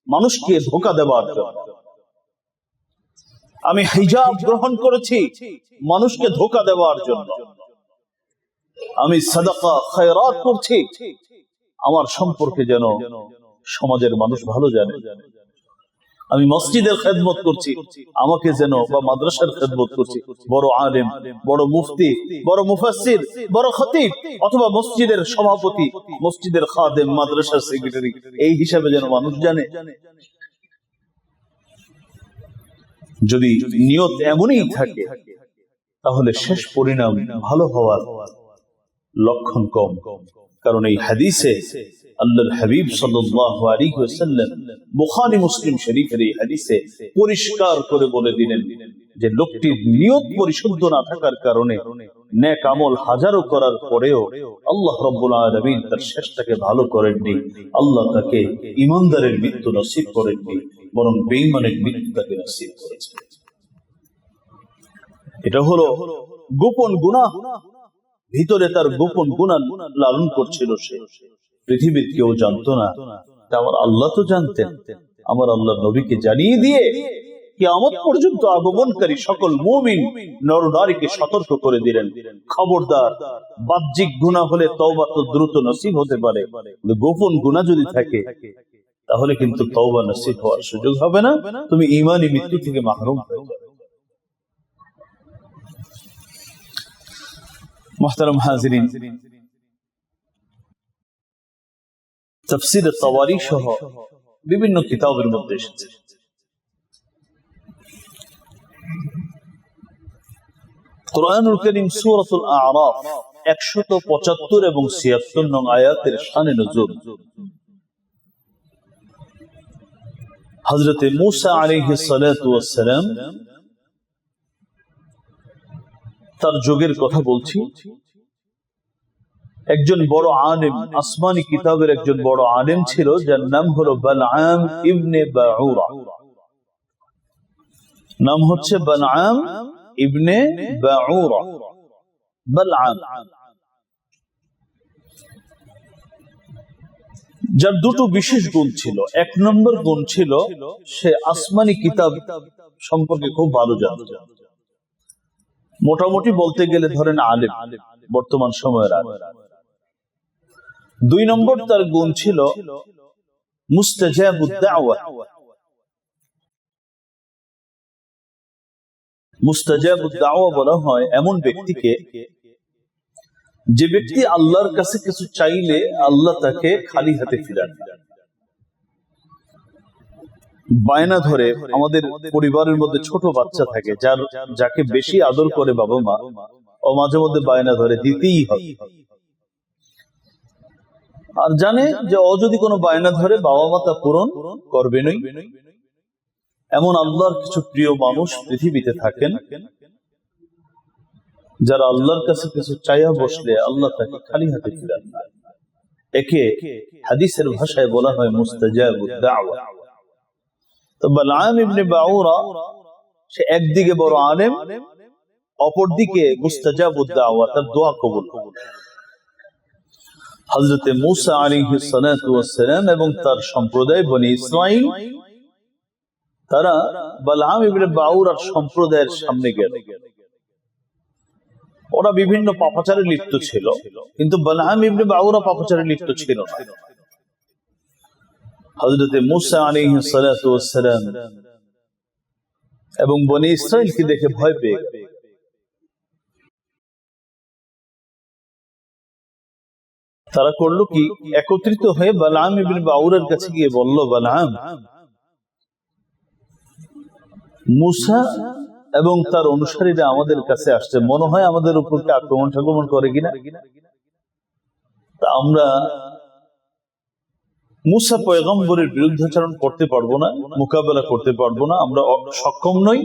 মানুষকে ধোঁকা দেওয়ার জন্য, আমি হিজাব গ্রহণ করেছি মানুষকে ধোঁকা দেওয়ার জন্য, আমি সাদাকা খায়রাত করছি আমার সম্পর্কে যেন সমাজের মানুষ ভালো জানে, আমি মসজিদের খেদমত করছি আমাকে যেন, বা মাদ্রাসার খেদমত করছি, বড় আলেম, বড় মুফতি, বড় মুফাসসির, বড় খতিব, অথবা মসজিদের সভাপতি, মসজিদের খাদেম, মাদ্রাসার সেক্রেটারি, এই হিসাবে যেন মানুষ জানে। যদি নিয়ত এমনই থাকে তাহলে শেষ পরিণাম ভালো হওয়ার লক্ষণ কম। কারণ এই হাদিসে আল্লাহর হাবিব সাল্লাল্লাহু আলাইহি ওয়াসাল্লাম বুখারী মুসলিম শরীফের এই হাদিসে পরিষ্কার করে বলে দিলেন যে লোকটির নিয়ত পরিশুদ্ধ না থাকার কারণে নেক আমল হাজারো করার পরেও আল্লাহ রাব্বুল আলামিন তার শেষটাকে ভালো করেননি। আল্লাহ তাকে ঈমানদারের মৃত্যু নসিব করেননি, বরং বেঈমানের মৃত্যু তাকে নসিব করেছেন। এটা হলো গোপন গুনাহ, ভিতরে তার গোপন গুনাহ লালন করছিল সে, পৃথিবীর কেউ জানতো না, আমার আল্লাহ তো জানতেন। আমার আল্লাহ নবীকে জানিয়ে দিয়ে কিয়ামত পর্যন্ত আগমনকারী সকল মুমিন নর নারীকে সতর্ক করে দিলেন, খবরদার, বাহ্যিক গুনাহ হলে তওবা তো দ্রুত নসিব হতে পারে, গোপন গুনাহ যদি থাকে তাহলে কিন্তু তওবা নসিব হওয়ার সুযোগ হবে না, তুমি ঈমানি মৃত্যু থেকে মাহরুম হয়ে যাবে। মুহতারাম হাজিরিন, তাফসীর তাওয়ারী সহ বিভিন্ন কিতাবের মধ্যে এসেছে কুরআনুল কারীম সূরাতুল আ'রাফ 175 এবং 76 নং আয়াতের শানে নজুল। হযরত মূসা আলাইহিস সালাতু ওয়াস সালাম তার যুগের কথা বলছি, একজন বড় আলেম, আসমানি কিতাবের একজন বড় আলেম ছিল, যার নাম হলো বালআম ইবনে বাউরা। নাম হচ্ছে বালআম ইবনে বাউরা। বালআম যার দুটো বিশেষ গুণ ছিল। এক নম্বর গুণ ছিল সে আসমানি কিতাব সম্পর্কে খুব ভালো জানত, মোটামুটি বলতে গেলে ধরেন আলেম, বর্তমান সময়ের আলেম। দুই নম্বর তার গুণ ছিল মুস্তাজাবুদ দাওয়া। মুস্তাজাবুদ দাওয়া বলা হয় এমন ব্যক্তিকে যে ব্যক্তি আল্লাহর কাছে কিছু চাইলে আল্লাহ তাকে খালি হাতে ফিরান না। বায়না ধরে, আমাদের পরিবারের মধ্যে ছোট বাচ্চা থাকে যাকে বেশি আদর করে বাবা মা, ও মাঝে মধ্যে বায়না ধরে দিতেই হবে, আর জানে যে ও যদি কোনো বায়না ধরে বাবা মা তা পূরণ করবেনই। এমন আল্লাহর কিছু প্রিয় মানুষ পৃথিবীতে থাকেন যারা আল্লাহর কাছে কিছু চাইয়া বসলে আল্লাহ তাকে খালি হাতে ফিরান না। একে হাদিসের ভাষায় বলা হয় মুস্তাজাবুদ দাওয়া। তো বালআম ইবনে বাউরা সে একদিকে বড় আলেম, অপরদিকে মুস্তাজাবুদ দাওয়া, তার দোয়া কবুল। হযরত মূসা আলাইহিস সালাতু ওয়াস সালাম এবং তার সম্প্রদায় বনি ইসরাঈল, তারা বালআম ইবনে বাউরার সম্প্রদায়ের সামনে গেল। ওরা বিভিন্ন পাপাচারে লিপ্ত ছিল, কিন্তু বালআম ইবনে বাউরা পাপাচারে লিপ্ত ছিল না। হযরত মূসা আলাইহিস সালাতু ওয়াস সালাম এবং বনি ইসরাঈলকে দেখে ভয় পেয়ে গেল। তারা করলো কি, একত্রিত হয়ে বালআম ইবনে বাউরার কাছে গিয়ে বলল, বালআম, মূসা এবং তার অনুসারীরা আমাদের কাছে আসছে, মনে হয় আমাদের উপর আক্রমণ করে কিনা। তা আমরা মূসা পয়গম্বরের বিরুদ্ধাচরণ করতে পারবো না, মোকাবেলা করতে পারবো না, আমরা সক্ষম নই।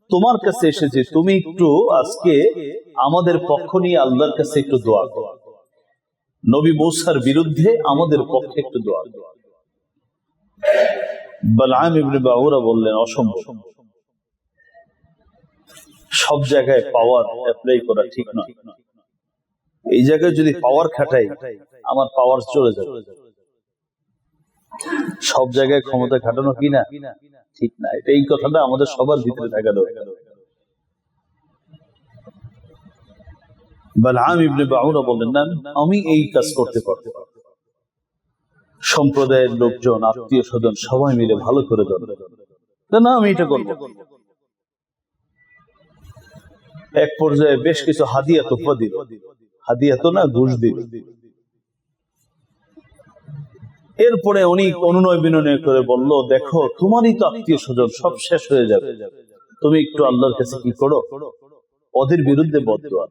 তোমার কাছে এসেছে, তুমি একটু আজকে আমাদের পক্ষ নিয়ে আল্লাহর কাছে একটু দোয়া করো, নবী মূসার বিরুদ্ধে আমাদের পক্ষে একটু দোয়া করো। বালআম ইবনে বাউরা বললেন, অসম্ভব, সব জায়গায় পাওয়ার অ্যাপ্লাই করা ঠিক নয়, এই জায়গায় যদি পাওয়ার খাটাই আমার পাওয়ার চলে যাবে। সব জায়গায় ক্ষমতা খাটানো কিনা ঠিক না, এই কথাটা আমাদের সবার ভিতরে থাকা দরকার। বালআম ইবনে বাউরা বললেন, না, আমি এই কাজ করতে পারবো। সম্প্রদায়ের লোকজন, আত্মীয় স্বজন সবাই মিলে ভালো করে ধরবে, না আমি এটা করবো। এক পর্যায়ে বেশ কিছু হাদিয়া তোফা দিল, হাদিয়া তো না, ঘুষ দিল। এরপরে উনি অনুনয় বিনয় করে বলল, দেখো তোমারই তো আত্মীয় স্বজন, সব শেষ হয়ে যাবে, তুমি একটু আল্লাহর কাছে কি করো, ওদের বিরুদ্ধে বদদোয়া।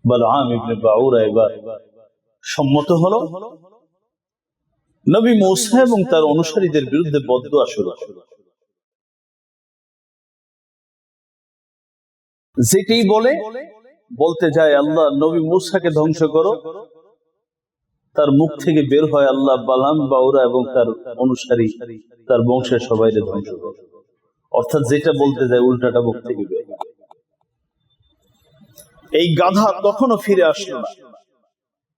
বালআম ইবনে বাউরা এবার সম্মত হলো, নবী মূসা এবং তার অনুসারীদের বিরুদ্ধে বদদোয়া শুরু হলো। যেটাই বলতে যায় আল্লাহ নবী মূসাকে ধ্বংস করো, তার মুখ থেকে বের হয় আল্লাহ বালআম বাউরা এবং তার অনুসারী, তার বংশের সবাইকে ধ্বংস করো। অর্থাৎ যেটা বলতে যায় উল্টাটা মুখ থেকে বের হয়। এই গাধা কখনো ফিরে আসলো না,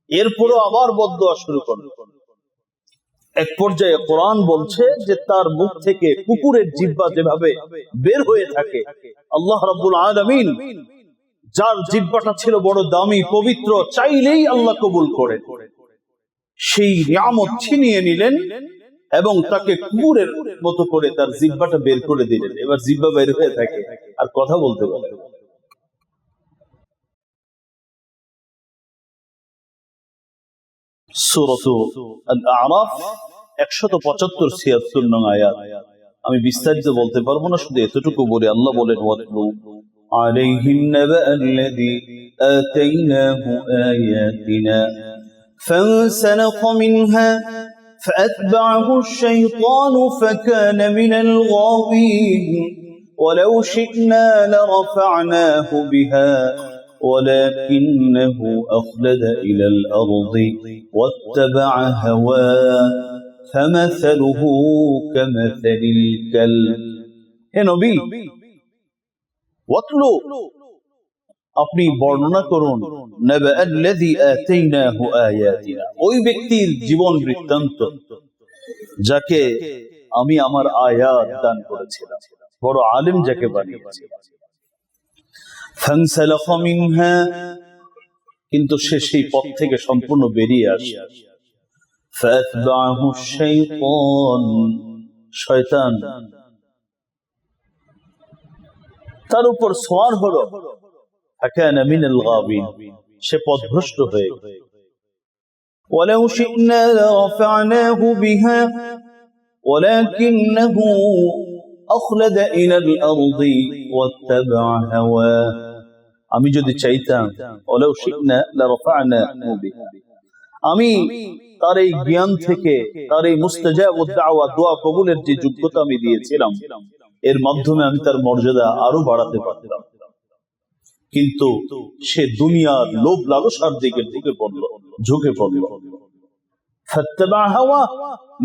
এরপরও আবার বদদোয়া শুরু করলো। এক পর্যায়ে কোরআন বলছে যে তার মুখ থেকে কুকুরের জিহ্বা যেভাবে বের হয়ে থাকে, আল্লাহ রাব্বুল আলামিন যার জিহ্বাটা ছিল বড় দামি পবিত্র, চাইলেই আল্লাহ কবুল করে, সেই নিয়ামত ছিনিয়ে নিলেন এবং তাকে কুকুরের মতো করে তার জিহ্বাটা বের করে দিলেন। এবার জিহ্বা বের হয়ে থাকে আর কথা বলতে পারে। সূরাত আল-আ'রাফ 175-76 নং আয়াত। আমি বিস্তারিত বলতে পারবো না, শুধু এতটুকু বলে আল্লাহ বলেন, ওয়াতলু আলাইহিম নাবা'আল্লাযী আতাইনাহু আয়াতিনা ফানসালাখা মিনহা ফাআতবা'াহু আশ-শাইতানু ফাকানা মিনাল গাওয়িন ওয়ালাউ শি'না লারাফা'নাহু বিহা ولكنه أخلد إلى الأرض واتبع هواه فمثله كمثل الكلب। হে নবী, ওয়াতলু, আপনি বর্ণনা করুন নাবাআল্লাযী আতাইনাহু আয়াতিনা, ওই ব্যক্তির জীবন বৃত্তান্ত যাকে আমি আমার আয়াত দান করেছিলাম, বড় আলেম যাকে বানিয়েছি। ফানসালাখ মিনহা, কিন্তু সে সেই পথ থেকে সম্পূর্ণ বেরিয়ে আসে। ফাতবাহু শাইতান, শয়তান তার উপর সওয়ার হলো। ফাকানা মিনাল গাবিন, সে পথভ্রষ্ট হয়ে গেল। ওয়ালাউ শি'না লারাফা'নাহু বিহা ওয়ালাকিন্নাহু আখলাদা ইলাল আরদি ওয়াত্তাবা'a হাওয়া, আমি যদি চাইতাম, ওয়ালাউ শি'না লারাফা'নাহু বিহা, আমি তার এই জ্ঞান থেকে, তার এই মুস্তাজাবুদ দাওয়া, দোয়া কবুলের যে যোগ্যতা আমি দিয়েছিলাম, এর মাধ্যমে আমি তার মর্যাদা আরো বাড়াতে পারতাম। কিন্তু সে দুনিয়ার লোভ লালসার দিকে ঝুঁকে পড়ল। ফাত্তাবা হাওয়া,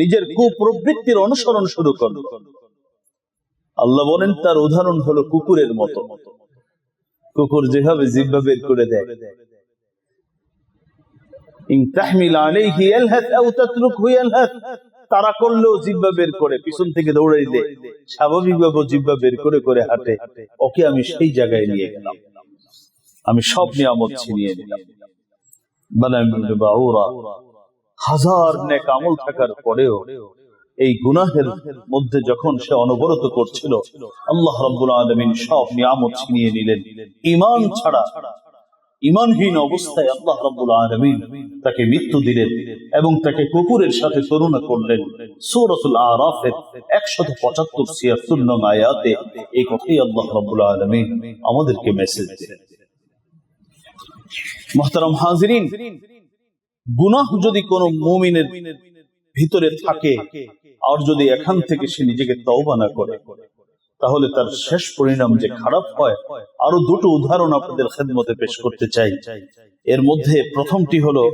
নিজের কুপ্রবৃত্তির অনুসরণ শুরু করল। আল্লাহ বলেন তার উদাহরণ হলো কুকুরের মতো। কুকুর যেভাবে জিহ্বা বের করে দেয়, ইন তাহমিল আলাইহি ইয়ালহাস আও তাতরুকহু ইয়ালহাস, তারা করলেও জিহ্বা বের করে, পিছন থেকে দৌড়াইলে স্বাভাবিকভাবে জিহ্বা বের করে করে হাঁটে। ওকে আমি সেই জায়গায় নিয়ে গেলাম, আমি সব নিয়ামত ছিনিয়ে নিলাম। হাজার নেক আমল থাকার পরেও এই গুনাহের মধ্যে যখন সে অনবরত করছিল, আল্লাহ রাব্বুল আলামিন সব নিয়ামত ছিনিয়ে নিলেন। ঈমান ছাড়া, ঈমানহীন অবস্থায় আল্লাহ রাব্বুল আলামিন তাকে মৃত্যু দিলেন এবং তাকে কুকুরের সাথে তুলনা করলেন। সূরাতুল আরাফের 175-76 নং আয়াতে এই কথাই আল্লাহ রাব্বুল আলামিন আমাদেরকে মেসেজ দিলেন। মুহতারাম হাজিরিন, গুনাহ যদি কোনো মুমিনের ভিতরে থাকে আর যদি এখান থেকে সে নিজেকে তওবা না করে, তাহলে তার শেষ পরিণাম যে খারাপ হয়। আরো দুটো উদাহরণ আপনাদের খেদমতে পেশ করতে চাই। এর মধ্যে প্রথমটি হলো,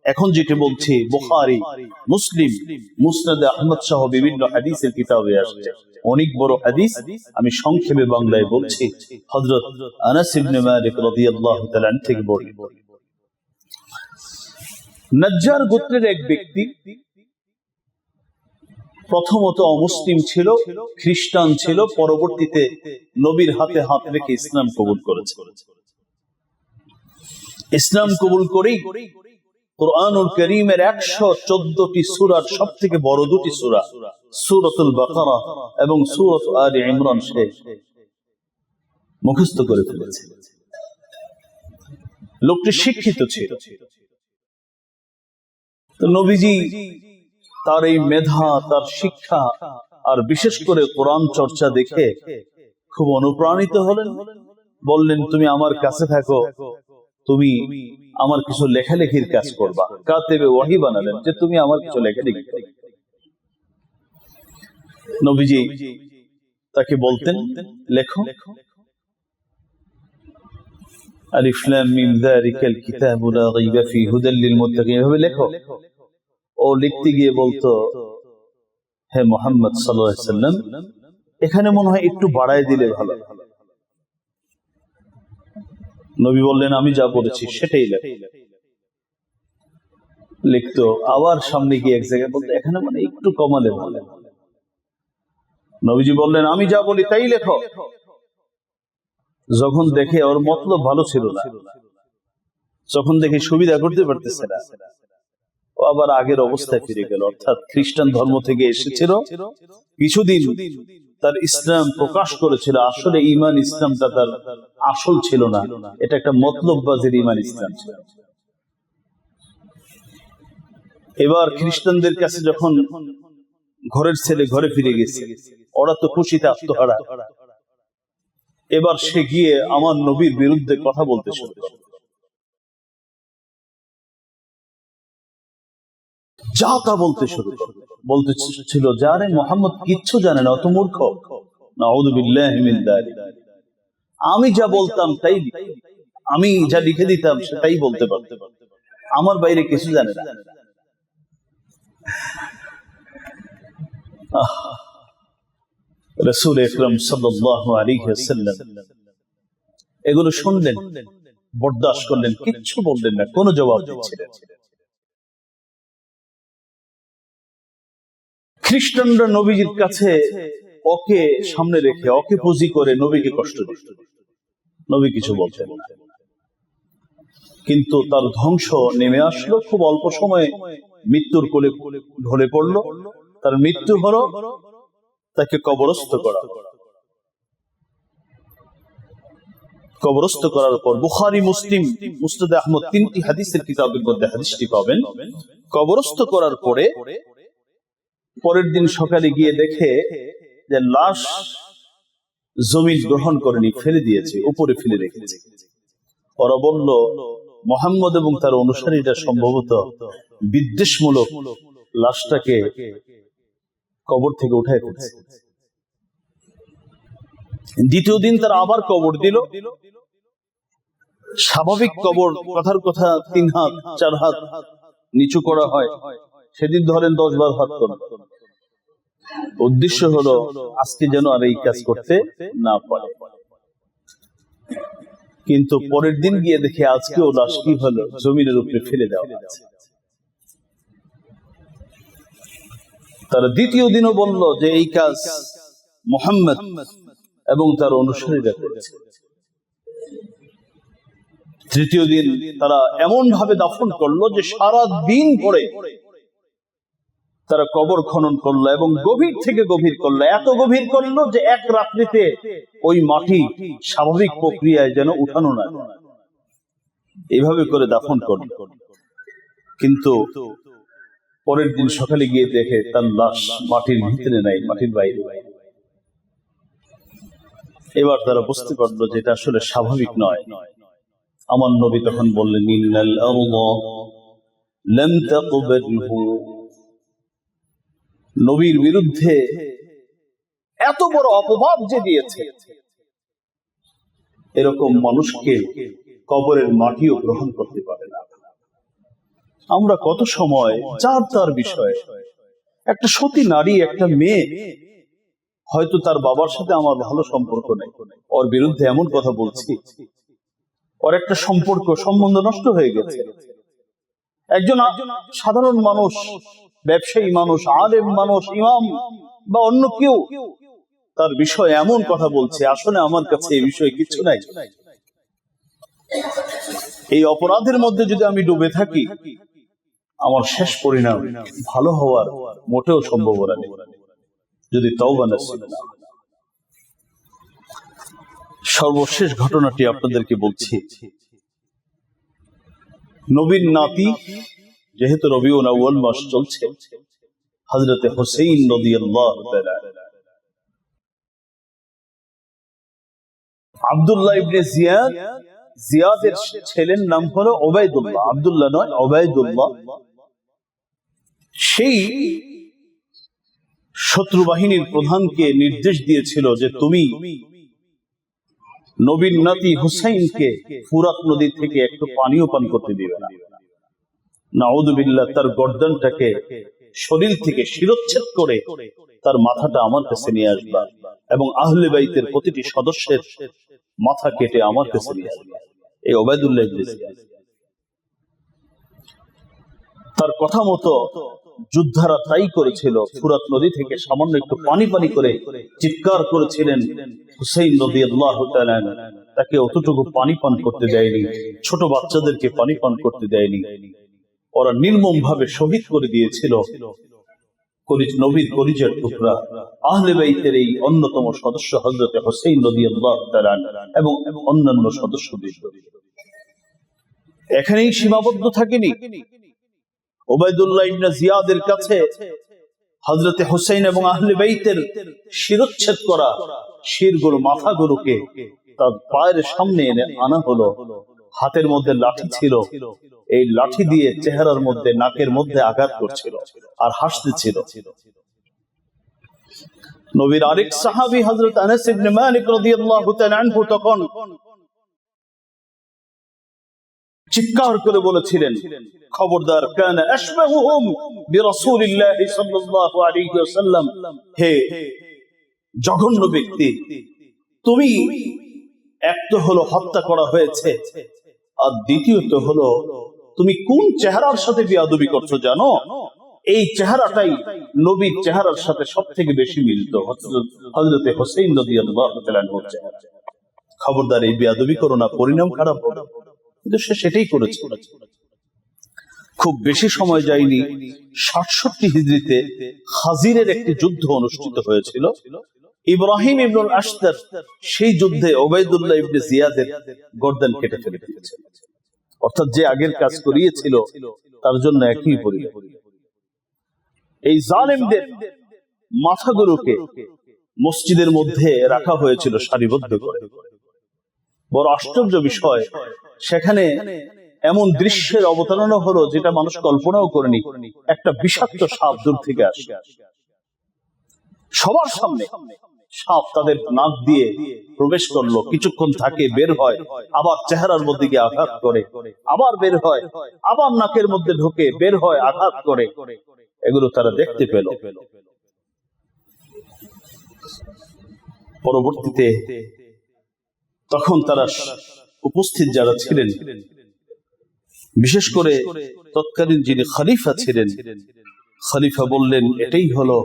এখন যেটি বলছি, বুখারী, মুসলিম, মুসনাদে আহমদ সহ বিভিন্ন হাদিসের কিতাবে আসছে। অনেক বড় হাদিস, আমি সংক্ষেপে বাংলায় বলছি। হযরত আনাস ইবনে মালিক রাদিয়াল্লাহু তাআলা আনহু থেকে বর্ণিত, নাজ্জার গোত্রের এক ব্যক্তি প্রথমত অমুসলিম ছিল, খ্রিস্টান ছিল, পরবর্তীতে নবীর হাতে হাত রেখে ইসলাম কবুল করেছে। ইসলাম কবুল করেই কুরআনুল কারীমের 114টি সূরার সবথেকে বড় দুটি সূরা, সূরাতুল বাকারা এবং সূরাত আলে ইমরান সে মুখস্থ করে ফেলেছে। লোকটি শিক্ষিত ছিল। তো নবীজি তার এই মেধা, তার শিক্ষা আর বিশেষ করে কোরআন চর্চা দেখে খুব অনুপ্রাণিত হলেন। বললেন, তুমি আমার কাছে থাকো, তুমি আমার কিছু লেখালেখির কাজ করবা। কাতেবে ওয়াহি বানালেন যে তুমি আমার কিছু লেখালেখি করবে। নবীজি তাকে বলতেন, লেখো। আলিফ লাম মিম যালিকাল কিতাবু লা রাইবা ফীহি হুদাল লিল মুত্তাকিন, এভাবে লেখো। ও লিখতে গিয়ে বলতো, হে মুহাম্মদ সাল্লাল্লাহু আলাইহি ওয়াসাল্লাম, এখানে মনে হয় একটু বাড়ায় দিলে ভালো। নবী বললেন, আমি যা বলেছি সেটাই লেখো। লিখতো, আবার সামনে গিয়ে এক জায়গায় বলতো, এখানে মানে একটু কমালে ভালো। নবীজি বললেন, আমি যা বলি তাই লেখো। যখন দেখে ওর মতলব ভালো ছিল না, যখন দেখে সুবিধা করতে পারতেছে না, ও আবার আগের অবস্থায় ফিরে গেল। অর্থাৎ খ্রিস্টান ধর্ম থেকে এসেছিল, কিছুদিন তার ইসলাম প্রকাশ করেছিল, আসলে ঈমান ইসলামটা তার আসল ছিল না, এটা একটা মতলববাজির ঈমান ইসলাম ছিল। এবার খ্রিস্টানদের কাছে যখন ঘরের ছেলে ঘরে ফিরে গেছে, ওরা তো খুশিতে আত্মহারা। এবার সে গিয়ে আমার নবীর বিরুদ্ধে কথা বলতে শুরু করে। যা তা বলতে শুরু করলো, বলতে ছিল, যারে মুহাম্মদ কিচ্ছু জানে না, অত মূর্খ। নাউযু বিল্লাহি মিন যালিক। আমি যা বলতাম তাই, আমি যা লিখে দিতাম সেটাই বলতে পারত, আমার বাইরে কিছু জানে না। রাসূল আকরাম সাল্লাল্লাহু আলাইহি ওয়াসাল্লাম এগুলো শুনলেন, বরদাস্ত করলেন, কিচ্ছু বললেন না, কোনো জবাব দিচ্ছিলেন। খ্রিস্টানরা নবীজির কাছে ওকে সামনে রেখে, ওকে পুঁজি করে নবীকে কষ্ট দিত। নবী কিছু বলতেন না, কিন্তু তার ধ্বংস নেমে আসলো খুব অল্প সময়ে। মৃত্যুর কোলে ঢলে পড়লো, তার মৃত্যু হলো, তাকে কবরস্থ করা। কবরস্থ করার পর বুখারী, মুসলিম, মুসনাদ আহমদ তিনটি হাদিসের কিতাবের মধ্যে হাদিসটি পাবেন। কবরস্থ করার পরে পরের দিন সকালে গিয়ে দেখে যে লাশ জমিন গ্রহণ করেনি, ফেলে দিয়েছে, উপরে ফেলে রেখেছে। ওরা বলল মুহাম্মদ এবং তার অনুসারীরা সম্ভবত বিদ্বেষমূলক লাশটাকে কবর থেকে উঠায় ফেলছে। দ্বিতীয় দিন তারা আবার কবর দিল। স্বাভাবিক কবর, কথার কথা 3 হাত 4 হাত নিচু করা হয়, সেদিন ধরেন 10-12 হাত করে। উদ্দেশ্য হলো আজকে যেন আর এই কাজ করতে না পারে। কিন্তু পরের দিন গিয়ে দেখে আজকেও লাশ কি হলো, জমিনের উপরে ফেলে দেওয়া আছে। তারা দ্বিতীয় দিনও বলল যে এই কাজ মুহাম্মদ এবং তার অনুসারীরা করেছে। তৃতীয় দিন তারা এমন ভাবে দাফন করলো যে সারা দিন ধরে তারা কবর খনন করলো এবং গভীর থেকে গভীর করলো, এত গভীর করলো যে এক রাত্রিতে ওই মাটি স্বাভাবিক প্রক্রিয়ায় যেন উঠানো না, এইভাবে করে দাফন করলো। কিন্তু পরের দিন সকালে গিয়ে দেখে তার লাশ মাটির ভিতরে নাই, মাটির বাইরে। এবার তারা বুঝতে পারলো যে এটা আসলে স্বাভাবিক নয়। আমার নবী তখন বললেন, ইন্নাল আরদা লাম তাকবালহু। নবীর বিরুদ্ধে এত বড় অপবাদ যে দিয়েছে, এরকম মানুষকে কবরের মাটিও গ্রহণ করতে পারে না। আমরা কত সময় যার তার বিষয়ে, একটা সতী নারী, একটা মেয়ে, হয়তো তার বাবার সাথে আমার ভালো সম্পর্ক নেই, ওর বিরুদ্ধে এমন কথা বলছি, ওর একটা সম্পর্ক সম্বন্ধ নষ্ট হয়ে গেছে। একজন সাধারণ মানুষ, ব্যবসায়ী মানুষ, আলেম মানুষ, ইমাম বা অন্য কেউ তার বিষয়ে এমন কথা বলছে, আসলে আমার কাছে এই বিষয়ে কিছু নাই। এই অপরাধের মধ্যে যদি আমি ডুবে থাকি, আমার শেষ পরিণাম ভালো হওয়ার মোটেও সম্ভাবনা নেই, যদি তওবা নসিব না। সর্বশেষ ঘটনাটি আপনাদেরকে বলছি। নবীর নাতি, যেহেতু রবিউল আউয়াল মাস চলছে, হযরতে হুসাইন রাদিয়াল্লাহু তাআলা, আব্দুল্লাহ ইবনে জিয়াদ, জিয়াদের ছেলের নাম হলো ওবাইদুল্লাহ, আব্দুল্লাহ নয় ওবাইদুল্লাহ। সেই শত্রু বাহিনীর প্রধানকে নির্দেশ দিয়েছিল যে তুমি নবীর নাতি হুসাইনকে ফুরাত নদী থেকে একটু পানিও পান করতে দিবে না। নাউযুবিল্লাহ, তার গর্দানটাকে শরীর থেকে শিরচ্ছেদ করে তার মাথাটা আমার কাছে নিয়ে আসবা এবং আহলে বাইতের প্রতিটি সদস্যের মাথা কেটে আমার কাছে নিয়ে আসবা। এই ওবাইদুল্লাহ ইবনে জিয়াদ তার কথা মতো যোদ্ধারা তাই করেছিল। ফুরাত নদী থেকে সামান্য একটু পানি পানি করে চিৎকার করেছিলেন হুসাইন রাদিয়াল্লাহু তাআলা। তাকে অতটুকু পানি পান করতে দেয়নি, ছোট বাচ্চাদেরকে পানি পান করতে দেয়নি। ওরা নির্মম ভাবে শহীদ করে দিয়েছিল নবীর কলিজার টুকরা আহলে বাইতের এই অন্যতম সদস্য হযরত হুসাইন রাদিয়াল্লাহু তাআলা এবং অন্যান্য সদস্যদের। এখানেই সীমাবদ্ধ থাকেনি। ওবাইদুল্লাহ ইবনে জিয়াদের কাছে হযরত হুসাইন এবং আহলে বাইতের শিরচ্ছেদ করা শিরগুলো, মাথাগুলোকে তার পায়ের সামনে এনে আনা হলো। হাতের মধ্যে লাঠি ছিল, এই লাঠি দিয়ে চেহারার মধ্যে, নাকের মধ্যে আঘাত করছিল আর হাসতেছিল। নবীর আরেক সাহাবী হযরত আনাস ইবনে মালিক রাদিয়াল্লাহু তাআলা আনহু তখন চিৎকার করে বলেছিলেন, খবরদার, কানা আশবাহুহুম বিরাসূলিল্লাহি সাল্লাল্লাহু আলাইহি ওয়াসাল্লাম, হে জঘন্য ব্যক্তি, তুমি এক তো হলো হত্যা করা হয়েছে, আর দ্বিতীয়ত হলো তুমি কোন চেহারার সাথে বিয়াদবি করছো জানো? এই চেহারাটাই নবীর চেহারার সাথে সব থেকে বেশি মিলত, হযরতে হোসেন রাদিয়াল্লাহু তাআলা আনহুর চেহারা। খবরদার এই বিয়াদবি করো না, পরিণাম খারাপ হবে। কিন্তু সে সেটাই করেছে। খুব বেশি সময় যায়নি, ৬৭ হিজরিতে খাজিরের একটি যুদ্ধ অনুষ্ঠিত হয়েছিল। ইব্রাহিম ইবনুল আশতার সেই যুদ্ধে ওবাইদুল্লাহ ইবনে জিয়াদের গর্দান কেটে ফেলে দিয়েছে। অর্থাৎ যে আগের কাজ করিয়েছিল তার জন্য একই পরিণাম। এই জালেমদের মাথাগুলোকে মসজিদের মধ্যে রাখা হয়েছিল সারিবদ্ধ করে। বড় আশ্চর্য বিষয়, সেখানে এমন দৃশ্যের অবতারণা হলো যেটা মানুষ কল্পনাও করেনি। একটা বিষাক্ত সাপ দূর থেকে আসে, সবার সামনে সাপ তাদের নাক দিয়ে প্রবেশ করলো, কিছুক্ষণ থাকে, বের হয়, আবার চেহারার মধ্যে গিয়ে আঘাত করে, আবার বের হয়, আবার নাকের মধ্যে ঢোকে, বের হয়, আঘাত করে। এগুলো তারা দেখতে পেল। পরবর্তীতে তখন তারা উপস্থিত যারা ছিলেন, বিশেষ করে তৎকালীন যিনি খলিফা ছিলেন, খলিফা বললেন এটাই হলো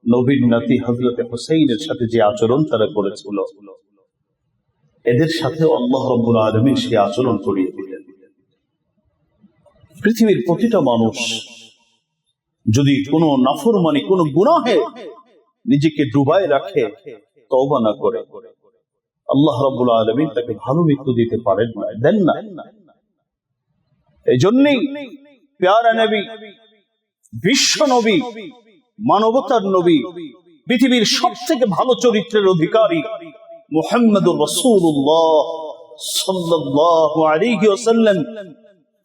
নবীর নাতি হযরতে হুসাইনের সাথে যে আচরণ তারা করেছিল, এদের সাথে আল্লাহ রাব্বুল আলামিন সেই আচরণ করিয়ে দিলেন। পৃথিবীর প্রতিটা মানুষ যদি কোনো নাফরমানি, কোনো গুনাহে নিজেকে ডুবায় রাখে, তওবা না করে, আল্লাহ রাব্বুল আলামিন তাকে ভালো মৃত্যু দিতে পারেন না, দেন না। এই জন্যই প্যারা নবী, বিশ্ব নবী, মানবতার নবী, পৃথিবীর সবথেকে ভালো চরিত্রের অধিকারী মুহাম্মদুর রাসূলুল্লাহ সাল্লাল্লাহু আলাইহি ওয়াসাল্লাম,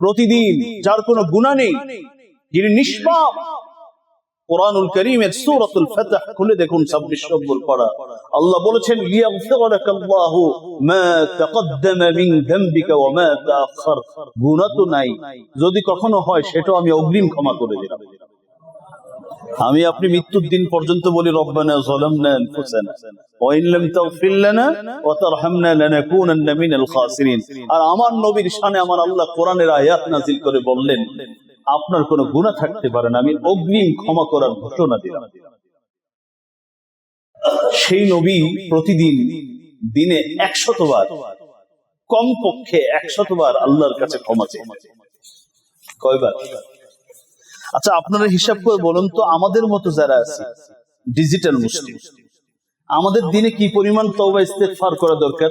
প্রতিদিন যার কোনো গুনাহ নেই, যিনি নিষ্পাপ, কুরআনুল কারীমের সূরাতুল ফাতহ খুলে দেখুন 26 নম্বর পারা, আল্লাহ বলেছেন লিয়াগফিরা লাকাল্লাহু মা তাকদ্দামা মিন যামবিকা ওয়া মা তাআখার। গুনাহ তো নাই, যদি কখনো হয় সেটা আমি অগ্রিম ক্ষমা করে দিলাম। আমি আপনি মৃত্যুর দিন পর্যন্ত বলি রব্বানা যালামনা আনফুসানা ওয়া ইন লাম তাগফির লানা ওয়া তারহামনা লানাকুনান্না মিনাল খাসিরিন। আর আমার নবীর শানে আমার আল্লাহ কোরআনের আয়াত নাযিল করে বললেন, আপনার কোনো গুনাহ থাকতে পারে না, আমি অগ্রিম ক্ষমা করার ঘোষণা দিলাম। সেই নবী প্রতিদিন দিনে 100 বার, কমপক্ষে 100 বার আল্লাহর কাছে ক্ষমা চাইতেন। কয়বার? আচ্ছা আপনারা হিসাব করে বলুন তো, আমাদের মতো যারা আছে ডিজিটাল মুসলিম, আমাদের দিনে কি পরিমাণ তওবা ইস্তেগফার করা দরকার?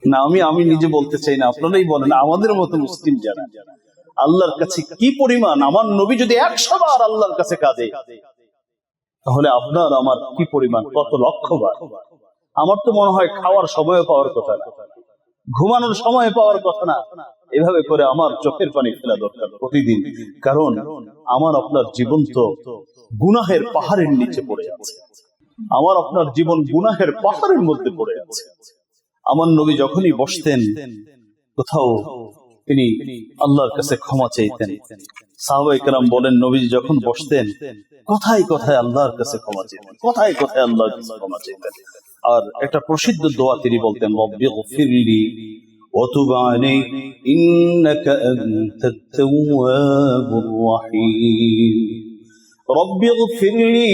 না, আমি নিজে বলতে চাই না, আপনারাই বলেন। আমাদের মতো মুসলিম যারা, আল্লাহর কাছে কি পরিমাণ, আমার নবী যদি 100 বার আল্লাহর কাছে কাঁদে, তাহলে আপনার আমার কি পরিমাণ, কত লক্ষ বার। আমার তো মনে হয় খাওয়ার সময় পাওয়ার কথা না, ঘুমানোর সময় পাওয়ার কথা না, এভাবে করে আমার চোখের পানি ফেলা দরকার প্রতিদিন। কারণ আমার আপনার জীবন তো গুনাহের পাহাড়ের নিচে পড়ে আছে, আমার আপনার জীবন গুনাহের পাহাড়ের মধ্যে পড়ে আছে। আমার নবী যখনই বসতেন কোথাও, তিনি আল্লাহর কাছে ক্ষমা চাইতেন। সাহাবায়ে কেরাম বলেন, নবী যখন বসতেন কথায় কথায় আল্লাহর কাছে ক্ষমা চাইতেন, কথায় কথায় আল্লাহর কাছে ক্ষমা চাইতেন। আর একটা প্রসিদ্ধ দোয়া তিনি বলতেন, রব্বিগফিরলি ওয়া তুব আলাইহি ইন্নাকা আনতাত তাওয়াবুর রাহিম। রব্বিগফিরলি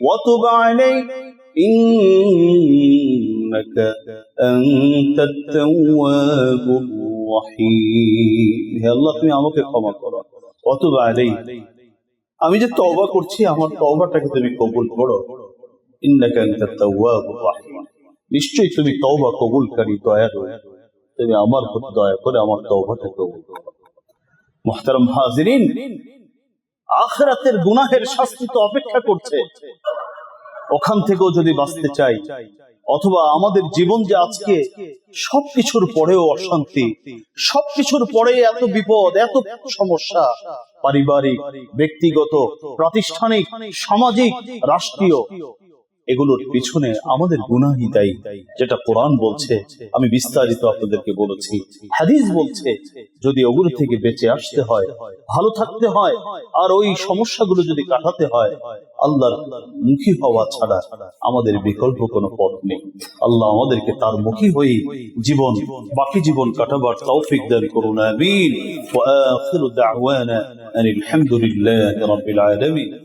ওয়া তুব আলাইহি ইন্নাকা আনতাত তাওয়াবুর রাহিম। হে আল্লাহ, তুমি আমাকে ক্ষমা করো। ওয়া তুব আলাইহি, আমি যে তওবা করছি আমার তওবাটাকে তুমি কবুল করো। ইন্নাকা আনতাত তাওয়াবুর রাহিম, নিশ্চয়ই তুমি তওবা কবুলকারী, দয়ালু, তুমি আমার প্রতি দয়া করে আমার তওবাটা কবুল করো। মুহতারাম হাজিরিন, আখিরাতের গুনাহের শাস্তি তো অপেক্ষা করছে, ওখান থেকেও যদি বাঁচতে চাই, অথবা আমাদের জীবন যে আজকে সবকিছুর পরেও অশান্তি, সবকিছুর পরে এত বিপদ, এত সমস্যা, পারিবারিক, ব্যক্তিগত, প্রাতিষ্ঠানিক, সামাজিক, রাষ্ট্রীয়, এগুলোর পিছনে আমাদের গুনাহই দায়ী, যেটা কোরআন বলছে। আমি বিস্তারিত আপনাদেরকে বলেছি, হাদিস বলছে যদি ওগুলো থেকে বেঁচে আসতে হয়, ভালো থাকতে হয়, আর ওই সমস্যাগুলো যদি কাটাতে হয়, আল্লাহর মুখী হওয়া ছাড়া আমাদের বিকল্প কোনো পথ নেই। আল্লাহ আমাদেরকে তার মুখী হয়ে বাকি জীবন কাটাবার তৌফিক দান করুন, আমিন। ওয়া আখিরু দাওয়ানা আনিল হামদুলিল্লাহি রাব্বিল আলামিন।